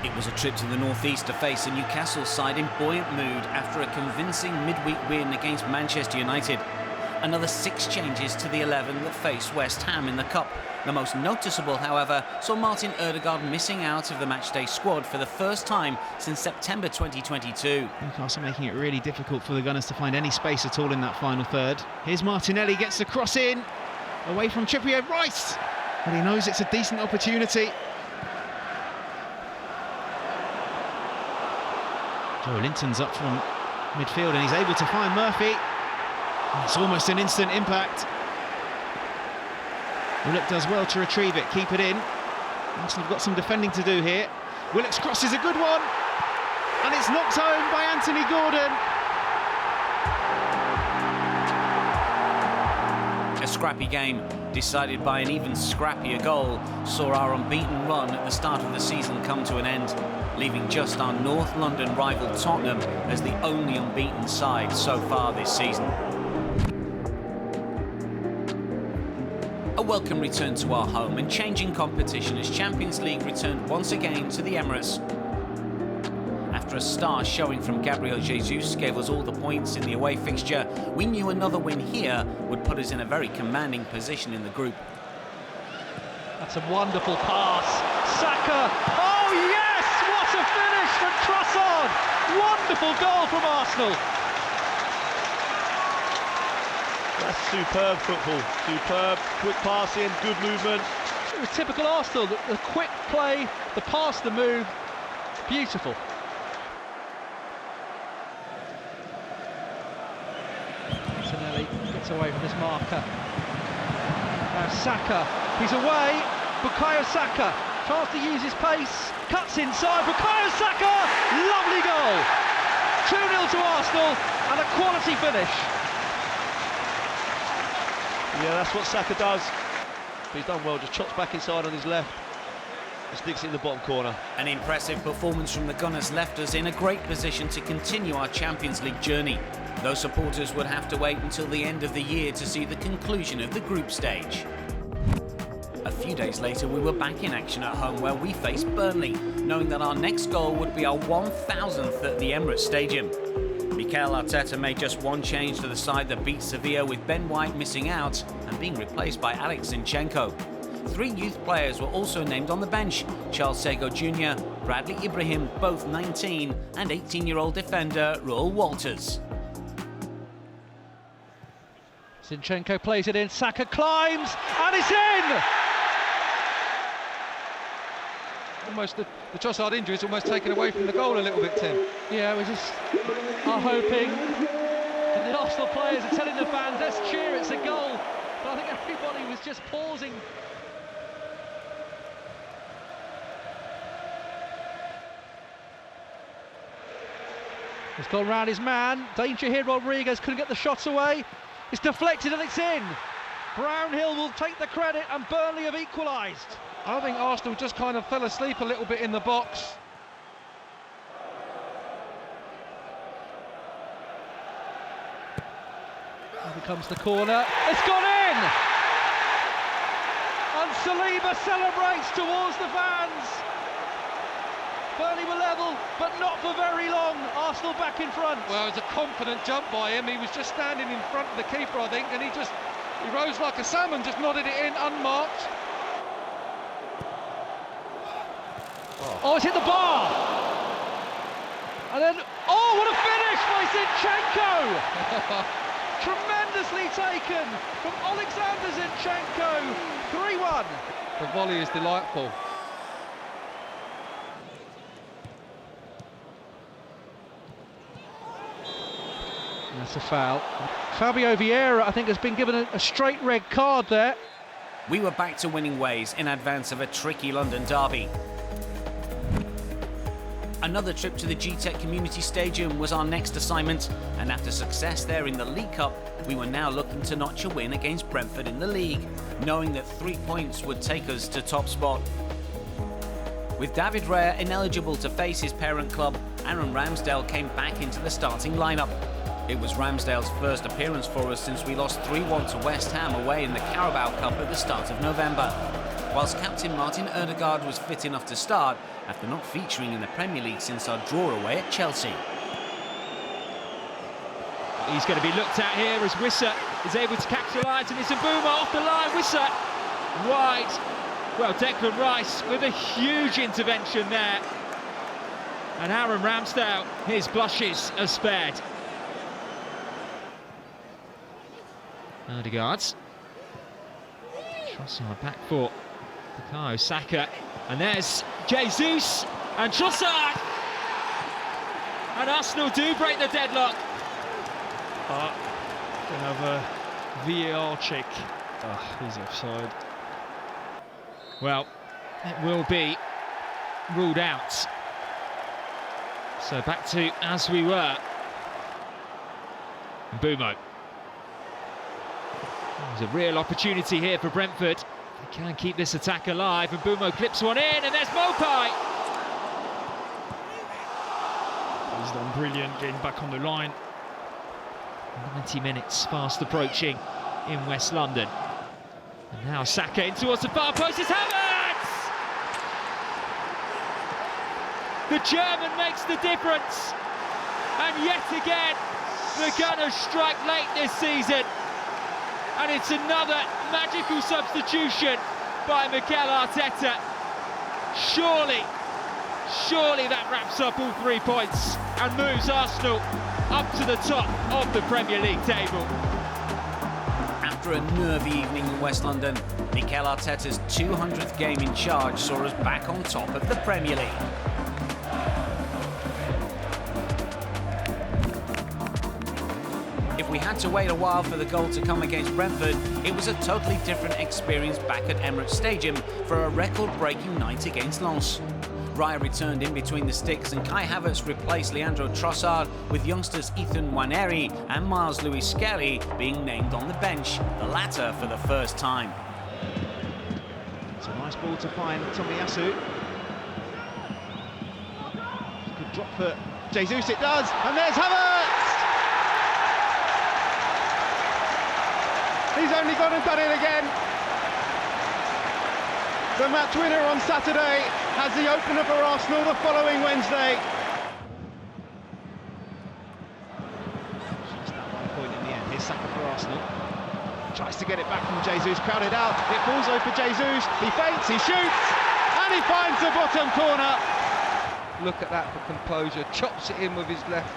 It was a trip to the northeast to face a Newcastle side in buoyant mood after a convincing midweek win against Manchester United. Another 6 changes to the 11 that faced West Ham in the Cup. The most noticeable, however, saw Martin Ødegaard missing out of the matchday squad for the first time since September 2022. Newcastle making it really difficult for the Gunners to find any space at all in that final third. Here's Martinelli, gets the cross in, away from Trippier. Rice! But he knows it's a decent opportunity. Joe Linton's up from midfield and he's able to find Murphy. It's almost an instant impact. Willock does well to retrieve it, keep it in. Arsenal have got some defending to do here. Willock's cross is a good one, and it's knocked home by Anthony Gordon. A scrappy game, decided by an even scrappier goal, saw our unbeaten run at the start of the season come to an end, leaving just our North London rival Tottenham as the only unbeaten side so far this season. A welcome return to our home and changing competition as Champions League returned once again to the Emirates. After a star showing from Gabriel Jesus gave us all the points in the away fixture, we knew another win here would put us in a very commanding position in the group. That's a wonderful pass. Saka! Oh yes! What a finish from Trossard! Wonderful goal from Arsenal! That's superb football, superb, quick passing, good movement. It was typical Arsenal, the quick play, the pass, the move, beautiful. Martinelli gets away from his marker. Now Saka, he's away, Bukayo Saka, tries to use his pace, cuts inside, Bukayo Saka, lovely goal! 2-0 to Arsenal and a quality finish. Yeah, that's what Saka does. He's done well, just chops back inside on his left and sticks it in the bottom corner. An impressive performance from the Gunners left us in a great position to continue our Champions League journey. Though supporters would have to wait until the end of the year to see the conclusion of the group stage. A few days later we were back in action at home where we faced Burnley, knowing that our next goal would be our 1000th at the Emirates Stadium. Mikel Arteta made just 1 change to the side that beat Seville, with Ben White missing out and being replaced by Alex Zinchenko. 3 youth players were also named on the bench: Charles Sego Jr., Bradley Ibrahim, both 19, and 18-year-old defender Raul Walters. Zinchenko plays it in, Saka climbs, and it's in! Almost the Trossard injury is almost taken away from the goal a little bit, Tim. Yeah, we just are hoping. And the Arsenal players are telling the fans, let's cheer, it's a goal. But I think everybody was just pausing. He's gone round his man. Danger here, Rodriguez couldn't get the shots away. It's deflected and it's in. Brownhill will take the credit and Burnley have equalised. I think Arsenal just kind of fell asleep a little bit in the box. Here comes the corner, it's gone in! And Saliba celebrates towards the fans. Burnley were level, but not for very long. Arsenal back in front. Well, it was a confident jump by him. He was just standing in front of the keeper, I think, and he rose like a salmon, just nodded it in, unmarked. Oh, it's hit the bar! And then, oh, what a finish by Zinchenko! Tremendously taken from Alexander Zinchenko. 3-1. The volley is delightful. That's a foul. Fabio Vieira, I think, has been given a straight red card there. We were back to winning ways in advance of a tricky London derby. Another trip to the G-Tech Community Stadium was our next assignment, and after success there in the League Cup, we were now looking to notch a win against Brentford in the league, knowing that 3 points would take us to top spot. With David Raya ineligible to face his parent club, Aaron Ramsdale came back into the starting lineup. It was Ramsdale's first appearance for us since we lost 3-1 to West Ham away in the Carabao Cup at the start of November. Whilst captain Martin Ødegaard was fit enough to start after not featuring in the Premier League since our draw away at Chelsea. He's going to be looked at here as Wissa is able to capitalise, and it's Mbeumo off the line. Wissa wide. Well, Declan Rice with a huge intervention there. And Aaron Ramsdale, his blushes are spared. Ødegaard. Trossard back for Bukayo Saka. And there's Jesus and Trossard. And Arsenal do break the deadlock. But they have a VAR check. Oh, he's offside. Well, it will be ruled out. So back to as we were. Mbeumo. There's a real opportunity here for Brentford. They can keep this attack alive, and Mbeumo clips one in, and there's Mopai. He's done brilliant getting back on the line. 90 minutes fast approaching in West London. And now Saka in towards the far post, it's Havertz! The German makes the difference. And yet again, the Gunners strike late this season. And it's another magical substitution by Mikel Arteta. Surely that wraps up all 3 points and moves Arsenal up to the top of the Premier League table. After a nervy evening in West London, Mikel Arteta's 200th game in charge saw us back on top of the Premier League. If we had to wait a while for the goal to come against Brentford, it was a totally different experience back at Emirates Stadium for a record-breaking night against Lens. Raya returned in between the sticks and Kai Havertz replaced Leandro Trossard, with youngsters Ethan Nwaneri and Miles Lewis-Skelly being named on the bench, the latter for the first time. It's a nice ball to find Tomiyasu. Good drop for Jesus, it does, and there's Havertz! He's only gone and done it again. The match winner on Saturday has the opener for Arsenal the following Wednesday. Just that 1 point in the end. Here's Saka for Arsenal. Tries to get it back from Jesus, crowded out. It falls over for Jesus. He feints, he shoots, and he finds the bottom corner. Look at that for composure. Chops it in with his left,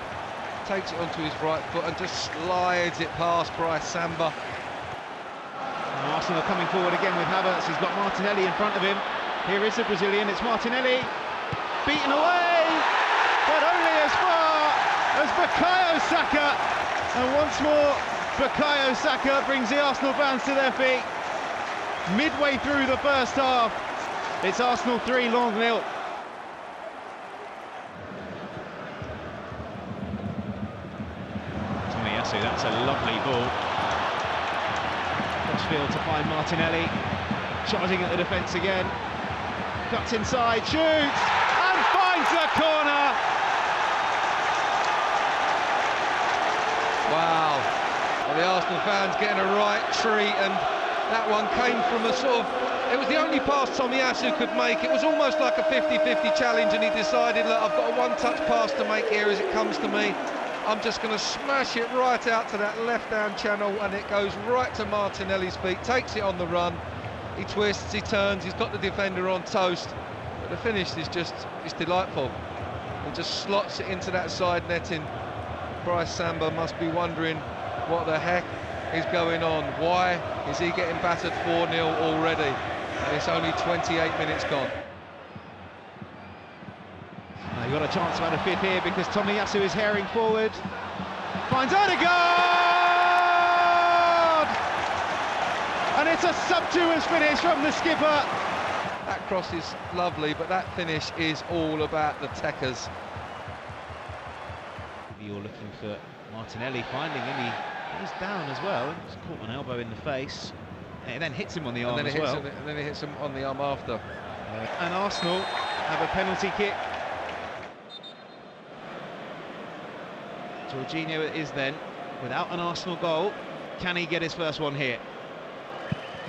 takes it onto his right foot and just slides it past Bryce Samba. Arsenal are coming forward again with Havertz. He's got Martinelli in front of him. Here is the Brazilian, it's Martinelli. Beaten away, but only as far as Bukayo Saka. And once more, Bukayo Saka brings the Arsenal fans to their feet. Midway through the first half, it's Arsenal 3, Lens 0. Tomiyasu, that's a lovely ball. Huddersfield to find Martinelli, charging at the defence again, cuts inside, shoots, and finds the corner! Wow, well, the Arsenal fans getting a right treat, and that one came from a sort of, it was the only pass Tomiyasu could make. It was almost like a 50-50 challenge, and he decided, look, I've got a one-touch pass to make here as it comes to me. I'm just going to smash it right out to that left-hand channel, and it goes right to Martinelli's feet, takes it on the run. He twists, he turns, he's got the defender on toast. But the finish is just, it's delightful. And just slots it into that side netting. Bryce Samba must be wondering what the heck is going on. Why is he getting battered 4-0 already? And it's only 28 minutes gone. You've got a chance to add a fifth here because Tomiyasu is herring forward. Finds Odegaard! And it's a sumptuous finish from the skipper. That cross is lovely, but that finish is all about the techers. You're looking for Martinelli finding him. He's down as well. He's caught an elbow in the face. It then hits him on the arm as well. And then it hits him on the arm after. And Arsenal have a penalty kick. Jorginho is then without an Arsenal goal. Can he get his first one here?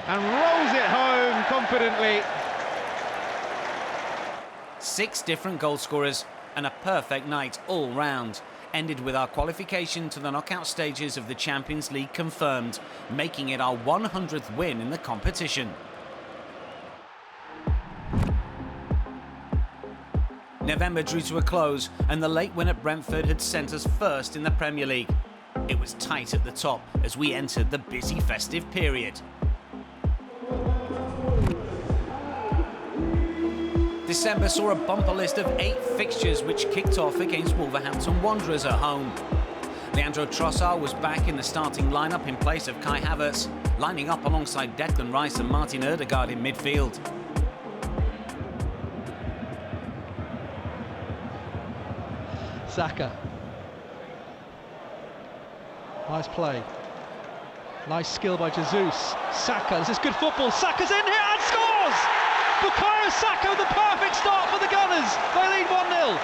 And rolls it home confidently. 6 different goal scorers and a perfect night all round. Ended with our qualification to the knockout stages of the Champions League confirmed, making it our 100th win in the competition. November drew to a close, and the late win at Brentford had sent us first in the Premier League. It was tight at the top as we entered the busy festive period. December saw a bumper list of 8 fixtures which kicked off against Wolverhampton Wanderers at home. Leandro Trossard was back in the starting lineup in place of Kai Havertz, lining up alongside Declan Rice and Martin Odegaard in midfield. Saka. Nice play. Nice skill by Jesus. Saka, this is good football. Saka's in here and scores! Bukayo Saka, the perfect start for the Gunners. They lead 1-0.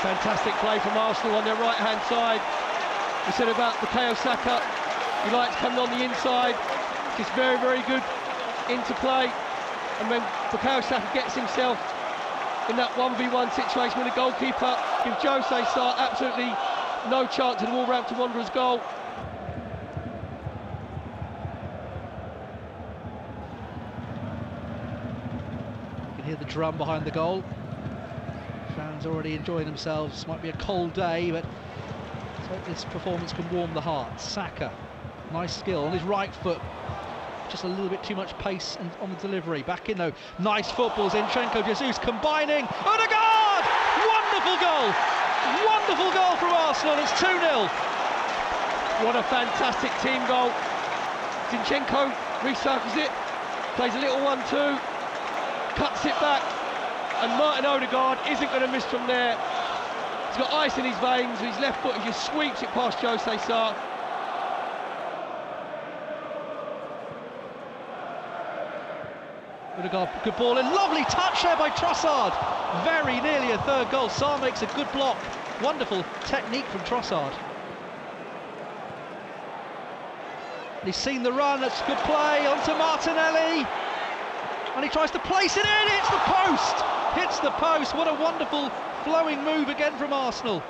Fantastic play from Arsenal on their right-hand side. We said about Bukayo Saka, he likes coming on the inside. Just very, very good interplay. And when Bukayo Saka gets himself in that 1v1 situation with the goalkeeper, give Jose Sarr absolutely no chance of the Wolverhampton Wanderers goal. You can hear the drum behind the goal. Fans already enjoying themselves. Might be a cold day, but let's hope this performance can warm the heart. Saka, nice skill on his right foot. Just a little bit too much pace and on the delivery. Back in though, nice football. Zinchenko, Jesus combining. Odegaard! Wonderful goal! Wonderful goal from Arsenal. It's 2-0. What a fantastic team goal. Zinchenko recycles it, plays a little 1-2, cuts it back, and Martin Odegaard isn't going to miss from there. He's got ice in his veins. His left foot, he just sweeps it past Jose Sarr. Odegaard, good ball, and lovely touch there by Trossard. Very nearly a third goal. Sarr makes a good block. Wonderful technique from Trossard. He's seen the run, that's good play, onto Martinelli. And he tries to place it in, hits the post! Hits the post, what a wonderful flowing move again from Arsenal.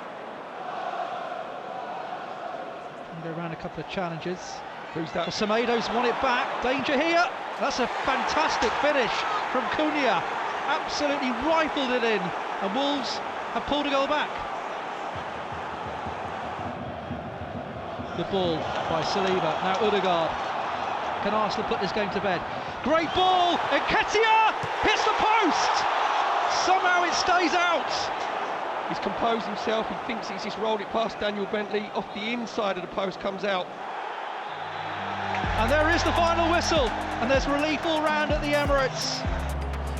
Go around a couple of challenges. Who's that? Semedo's won it back, danger here. That's a fantastic finish from Cunha. Absolutely rifled it in, and Wolves have pulled a goal back. Good ball by Saliba, now Odegaard. Can Arsenal put this game to bed? Great ball, and Nketiah hits the post! Somehow it stays out! He's composed himself, he thinks he's just rolled it past Daniel Bentley, off the inside of the post, comes out. And there is the final whistle, and there's relief all round at the Emirates.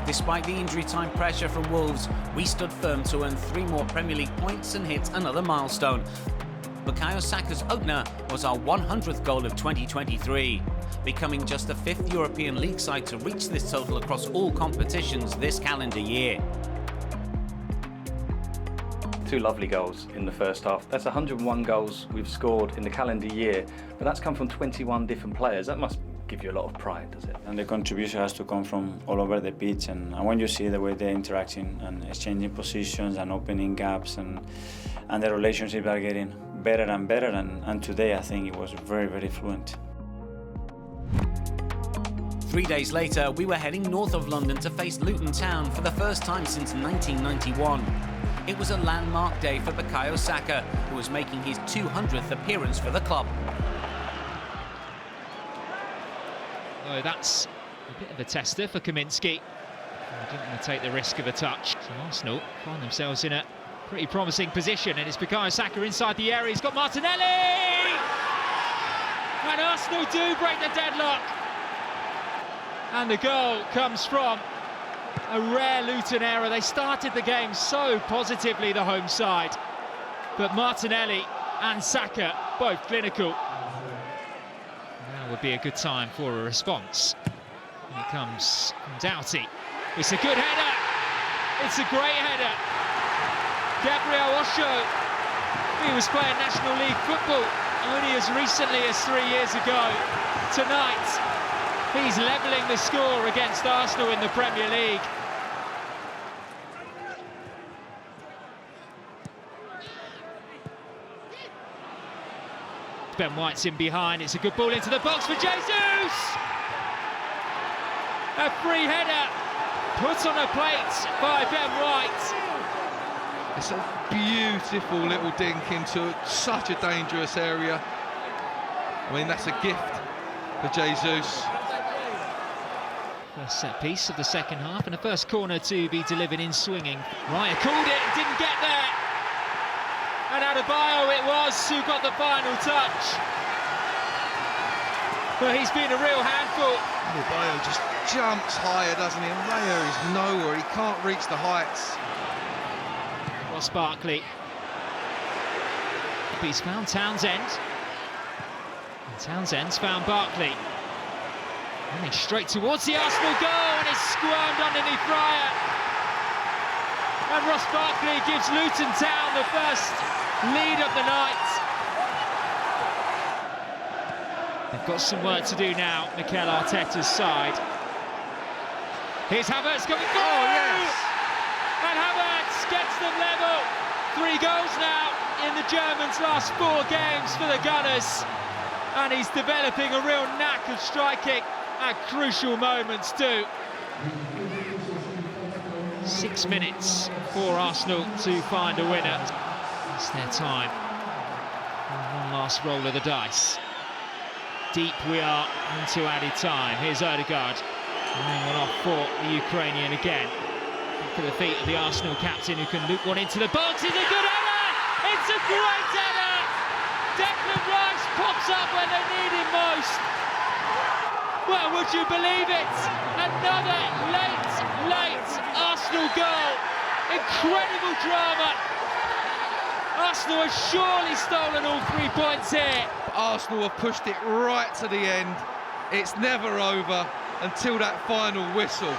Despite the injury time pressure from Wolves, we stood firm to earn 3 more Premier League points and hit another milestone. Bukayo Saka's opener was our 100th goal of 2023. becoming just the 5th European League side to reach this total across all competitions this calendar year. 2 lovely goals in the first half. That's 101 goals we've scored in the calendar year, but that's come from 21 different players. That must give you a lot of pride, does it? And the contribution has to come from all over the pitch, and when you see the way they're interacting and exchanging positions and opening gaps, and the relationships are getting better and better, and today I think it was very, very fluent. 3 days later, we were heading north of London to face Luton Town for the first time since 1991. It was a landmark day for Bukayo Saka, who was making his 200th appearance for the club. Oh, that's a bit of a tester for Kaminski. He didn't want to take the risk of a touch. So Arsenal find themselves in a pretty promising position, and it's Bukayo Saka inside the area. He's got Martinelli! And Arsenal do break the deadlock. And the goal comes from a rare Luton error. They started the game so positively, the home side. But Martinelli and Saka, both clinical. Now would be a good time for a response. And it comes from Doughty. It's a good header. It's a great header. Gabriel Jesus. He was playing National League football only as recently as 3 years ago. Tonight, he's levelling the score against Arsenal in the Premier League. Ben White's in behind. It's a good ball into the box for Jesus! A free header put on a plate by Ben White. It's a beautiful little dink into such a dangerous area. I mean, that's a gift for Jesus. First set piece of the second half, and a first corner to be delivered in swinging. Wright called it, didn't get there. And Adebayo it was who got the final touch. But he's been a real handful. Adebayo just jumps higher, doesn't he? And Raya is nowhere, he can't reach the heights. Ross Barkley. He's found Townsend. And Townsend's found Barkley. Running straight towards the Arsenal goal, and it's squirmed underneath Raya. And Ross Barkley gives Luton Town the first lead of the night. They've got some work to do now, Mikel Arteta's side. Here's Havertz coming through! Oh, yes! And Havertz gets them level. 3 goals now in the Germans' last 4 games for the Gunners. And he's developing a real knack of striking at crucial moments too. 6 minutes for Arsenal to find a winner. It's their time. One last roll of the dice. Deep we are into added time. Here's Odegaard. Laying one off for the Ukrainian again. Back at the feet of the Arsenal captain, who can loop one into the box. It's a good header! It's a great header! Declan Rice pops up when they need him most. Well, would you believe it? Another late Arsenal goal. Incredible drama. Arsenal has surely stolen all 3 points here. Arsenal have pushed it right to the end. It's never over until that final whistle.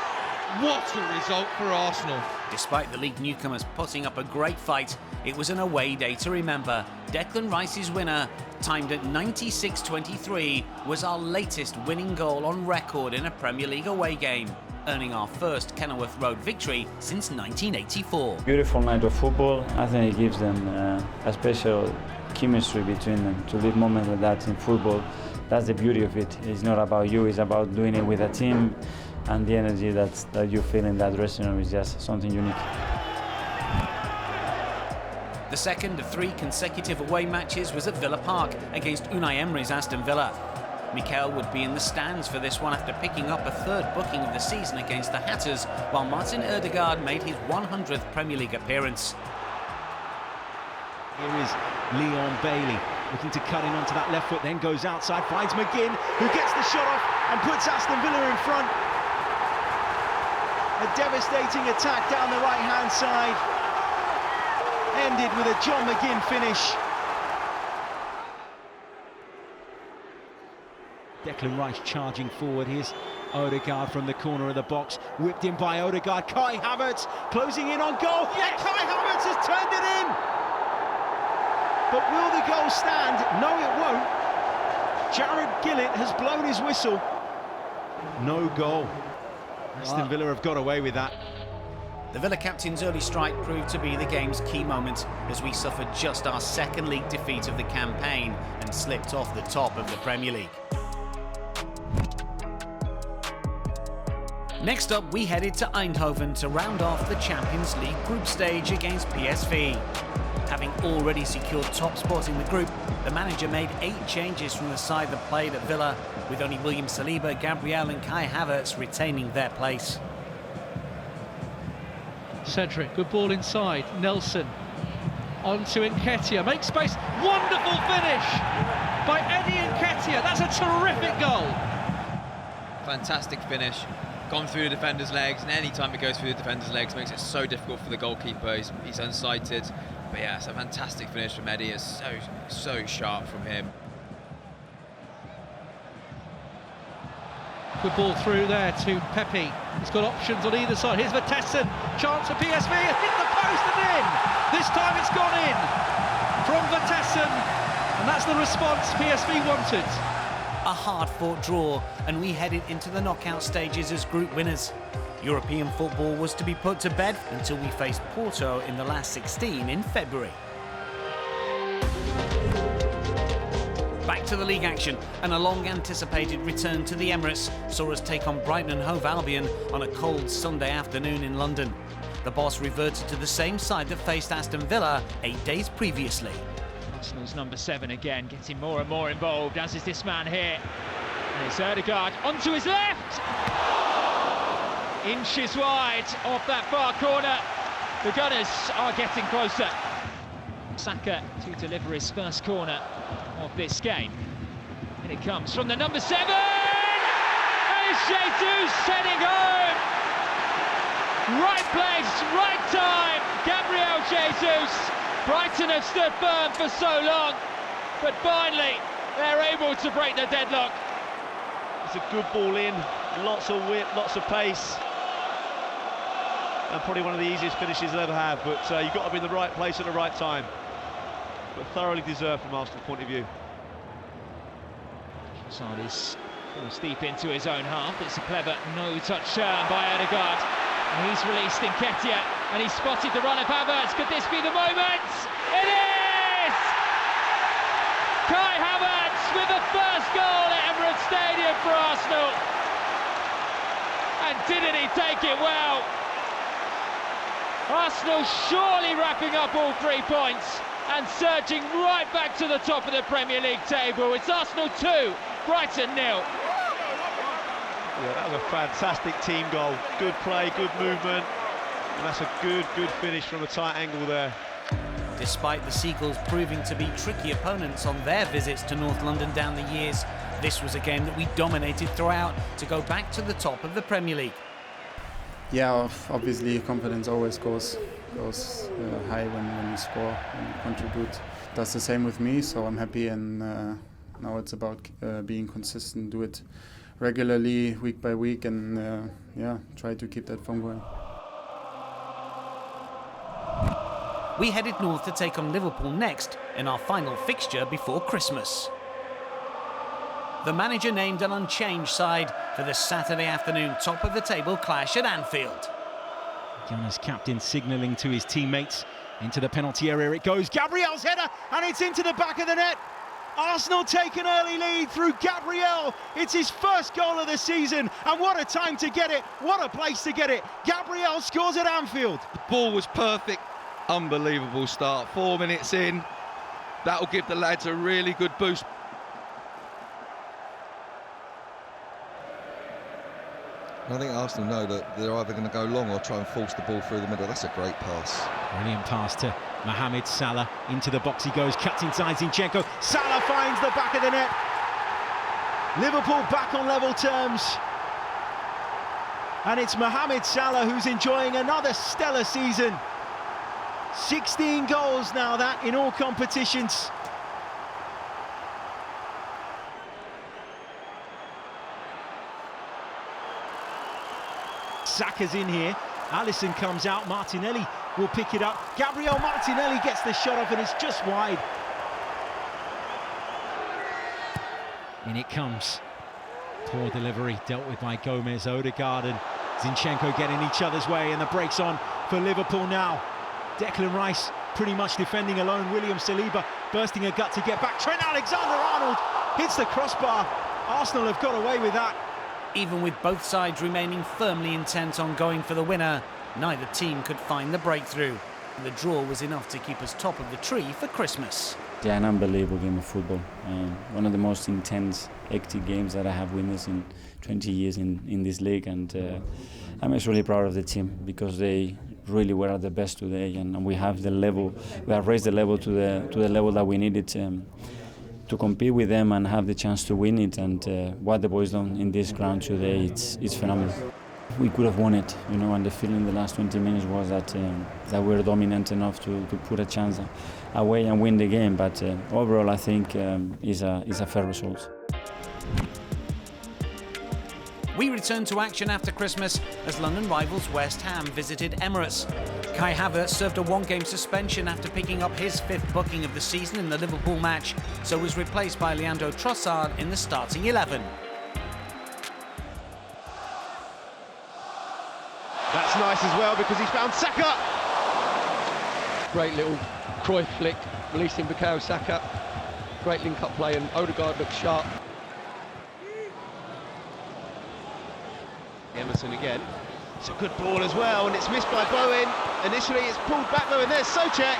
What a result for Arsenal. Despite the league newcomers putting up a great fight, it was an away day to remember. Declan Rice's winner, timed at 96.23, was our latest winning goal on record in a Premier League away game, earning our first Kenilworth Road victory since 1984. Beautiful night of football. I think it gives them a special chemistry between them. To live moments like that in football, that's the beauty of it. It's not about you, it's about doing it with a team, and the energy that you feel in that dressing room is just something unique. The second of 3 consecutive away matches was at Villa Park against Unai Emery's Aston Villa. Mikel would be in the stands for this one after picking up a 3rd booking of the season against the Hatters, while Martin Odegaard made his 100th Premier League appearance. Here is Leon Bailey looking to cut in onto that left foot, then goes outside, finds McGinn, who gets the shot off and puts Aston Villa in front. A devastating attack down the right-hand side, ended with a John McGinn finish. Declan Rice charging forward. Here's Odegaard from the corner of the box, whipped in by Odegaard. Kai Havertz closing in on goal. Yeah, Kai Havertz has turned it in. But will the goal stand? No, it won't. Jared Gillett has blown his whistle. No goal. Aston Villa have got away with that. The Villa captain's early strike proved to be the game's key moment as we suffered just our second league defeat of the campaign and slipped off the top of the Premier League. Next up, we headed to Eindhoven to round off the Champions League group stage against PSV. Having already secured top spot in the group, the manager made 8 changes from the side that played at Villa, with only William Saliba, Gabriel and Kai Havertz retaining their place. Cedric, good ball inside. Nelson on to Nketiah, makes space. Wonderful finish by Eddie Nketiah. That's a terrific goal. Fantastic finish. Gone through the defender's legs, and any time it goes through the defender's legs makes it so difficult for the goalkeeper. He's unsighted. But yeah, it's a fantastic finish from Eddie. It's so sharp from him. Good ball through there to Pepe. He's got options on either side. Here's Vertessen. Chance for PSV. Hit the post and in. This time it's gone in from Vertessen. And that's the response PSV wanted. A hard-fought draw, and we headed into the knockout stages as group winners. European football was to be put to bed until we faced Porto in the last 16 in February. Back to the league action, and a long-anticipated return to the Emirates saw us take on Brighton and Hove Albion on a cold Sunday afternoon in London. The boss reverted to the same side that faced Aston Villa 8 days previously. Arsenal's number 7 again, getting more and more involved, as is this man here. And it's Odegaard onto his left! Inches wide off that far corner. The Gunners are getting closer. Saka to deliver his first corner of this game. And it comes from the number 7! And it's Jesus heading home! Right place, right time, Gabriel Jesus. Brighton have stood firm for so long, but finally they're able to break the deadlock. It's a good ball in, lots of whip, lots of pace. And probably one of the easiest finishes they'll ever have, but you've got to be in the right place at the right time. But thoroughly deserved from Arsenal's point of view. Salih's falls deep into his own half. It's a clever no-touch turn by Odegaard. And he's released Nketiah, and he's spotted the run of Havertz. Could this be the moment? It is! Kai Havertz with the first goal at Emirates Stadium for Arsenal. And didn't he take it well? Arsenal surely wrapping up all 3 points and surging right back to the top of the Premier League table. It's Arsenal 2, Brighton 0. Yeah, that was a fantastic team goal. Good play, good movement, and that's a good finish from a tight angle there. Despite the Seagulls proving to be tricky opponents on their visits to North London down the years, this was a game that we dominated throughout to go back to the top of the Premier League. Yeah, obviously confidence always goes high when you score and contribute. That's the same with me, so I'm happy, and now it's about being consistent, do it regularly, week by week, and try to keep that form going. We headed north to take on Liverpool next in our final fixture before Christmas. The manager named an unchanged side for the Saturday afternoon top-of-the-table clash at Anfield. Gunners captain signalling to his teammates. Into the penalty area it goes. Gabriel's header, and it's into the back of the net. Arsenal take an early lead through Gabriel. It's his first goal of the season, and what a time to get it. What a place to get it. Gabriel scores at Anfield. The ball was perfect. Unbelievable start. 4 minutes in. That'll give the lads a really good boost. I think Arsenal know that they're either going to go long or try and force the ball through the middle. That's a great pass. Brilliant pass to Mohamed Salah. Into the box he goes, cuts inside Zinchenko. Salah finds the back of the net. Liverpool back on level terms. And it's Mohamed Salah who's enjoying another stellar season. 16 goals now, that in all competitions. Saka's in here. Alisson comes out. Martinelli will pick it up. Gabriel Martinelli gets the shot off and it's just wide. In it comes. Poor delivery dealt with by Gomez, Odegaard and Zinchenko getting each other's way, and the break's on for Liverpool now. Declan Rice pretty much defending alone. William Saliba bursting a gut to get back. Trent Alexander-Arnold hits the crossbar. Arsenal have got away with that. Even with both sides remaining firmly intent on going for the winner, neither team could find the breakthrough. The draw was enough to keep us top of the tree for Christmas. Yeah, an unbelievable game of football. One of the most intense, hectic games that I have witnessed in 20 years in this league, and I'm extremely proud of the team because they really were at the best today, and we have the level. We have raised the level to the level that we needed to compete with them and have the chance to win it. And what the boys done in this ground today, it's phenomenal. We could have won it, you know, and the feeling in the last 20 minutes was that we were dominant enough to put a chance away and win the game. But overall, I think is a fair result. We return to action after Christmas as London rivals West Ham visited Emirates. Kai Havertz served a one-game suspension after picking up his 5th booking of the season in the Liverpool match, so was replaced by Leandro Trossard in the starting 11. That's nice as well because he's found Saka. Great little Cruyff flick, releasing Bukayo Saka. Great link-up play, and Odegaard looks sharp. Emerson again. It's a good ball as well, and it's missed by Bowen. Initially, it's pulled back though, and there's Souček.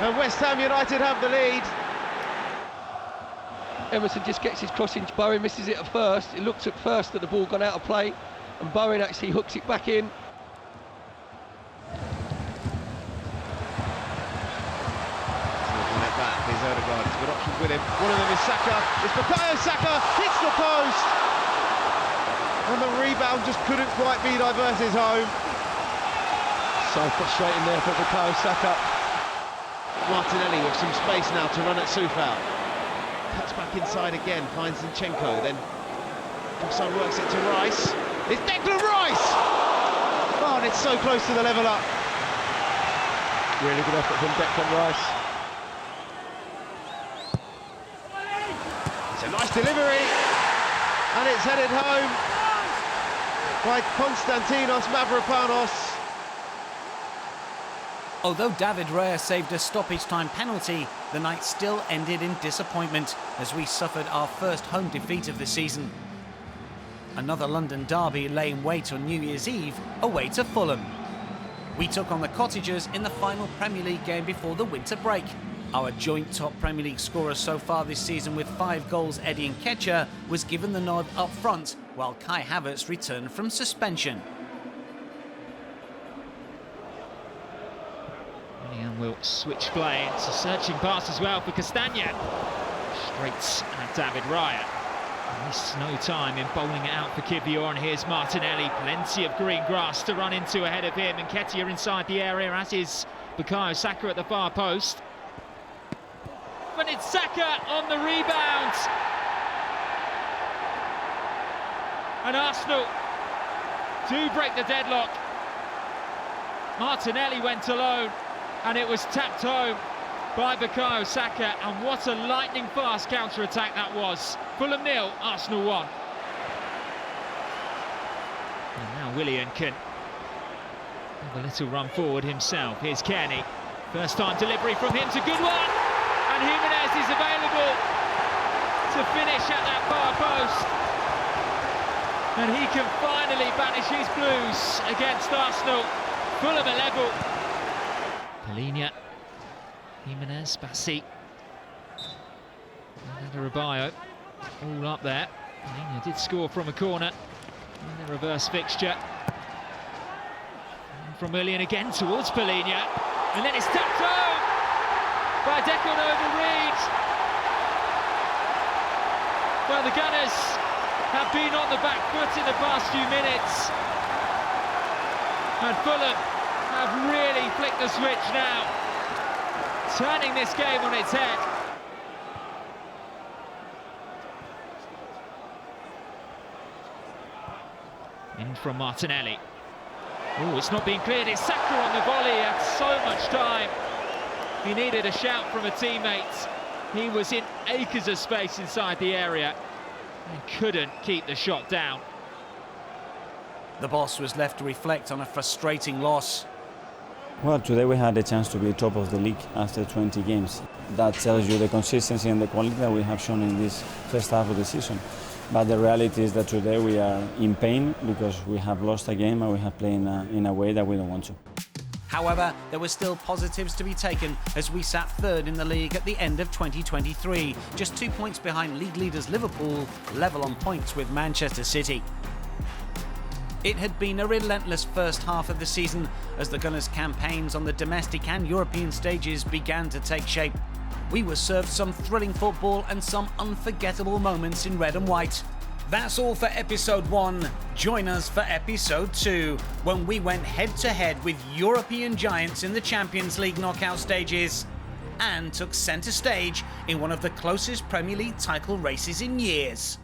And West Ham United have the lead. Emerson just gets his cross in. Bowen misses it at first. It looked at first that the ball gone out of play, and Bowen actually hooks it back in. Here's Odegaard, he's got options with him. One of them is Saka. It's Bukayo Saka, hits the post! And the rebound just couldn't quite be diverted home. So frustrating there for Bukayo Saka. Martinelli with some space now to run at Soufal. Cuts back inside again, finds Zinchenko, then Trossard works it to Rice. It's Declan Rice! Oh, and it's so close to the level up. Really good effort from Declan Rice. It's a nice delivery, and it's headed home by Konstantinos Mavropanos. Although David Raya saved a stoppage-time penalty, the night still ended in disappointment as we suffered our first home defeat of the season. Another London derby lay in wait on New Year's Eve, away to Fulham. We took on the Cottagers in the final Premier League game before the winter break. Our joint top Premier League scorer so far this season with 5 goals, Eddie Nketiah, was given the nod up front, while Kai Havertz returned from suspension. And will switch play. It's a searching pass as well for Castagna. Straight at David Raya. Wastes no time in bowling it out for Kivior, and here's Martinelli. Plenty of green grass to run into ahead of him. Nketiah inside the area, as is Bukayo Saka at the far post. But it's Saka on the rebound. And Arsenal do break the deadlock. Martinelli went alone, and it was tapped home by Bukayo Saka, and what a lightning fast counter-attack that was. Fulham 0, Arsenal 1. And now Willian can have a little run forward himself. Here's Kearney. First time delivery from him, it's a good one, and Jimenez is available to finish at that far post. And he can finally banish his blues against Arsenal. Fulham are level. Polina, Jimenez, Bassi, and Rabayo, all up there. Polina did score from a corner in the reverse fixture. And from Willian again towards Polina, and then it's tapped home by Declan Reid. Well, the Gunners have been on the back foot in the past few minutes, and Fulham have really flicked the switch now, turning this game on its head. In from Martinelli. Oh, it's not being cleared. It's Saka on the volley. He had so much time. He needed a shout from a teammate. He was in acres of space inside the area and couldn't keep the shot down. The boss was left to reflect on a frustrating loss. Well, today we had a chance to be top of the league after 20 games. That tells you the consistency and the quality that we have shown in this first half of the season. But the reality is that today we are in pain because we have lost a game and we have played in a way that we don't want to. However, there were still positives to be taken as we sat third in the league at the end of 2023, just 2 points behind league leaders Liverpool, level on points with Manchester City. It had been a relentless first half of the season as the Gunners' campaigns on the domestic and European stages began to take shape. We were served some thrilling football and some unforgettable moments in red and white. That's all for episode 1. Join us for episode 2, when we went head-to-head with European giants in the Champions League knockout stages and took centre stage in one of the closest Premier League title races in years.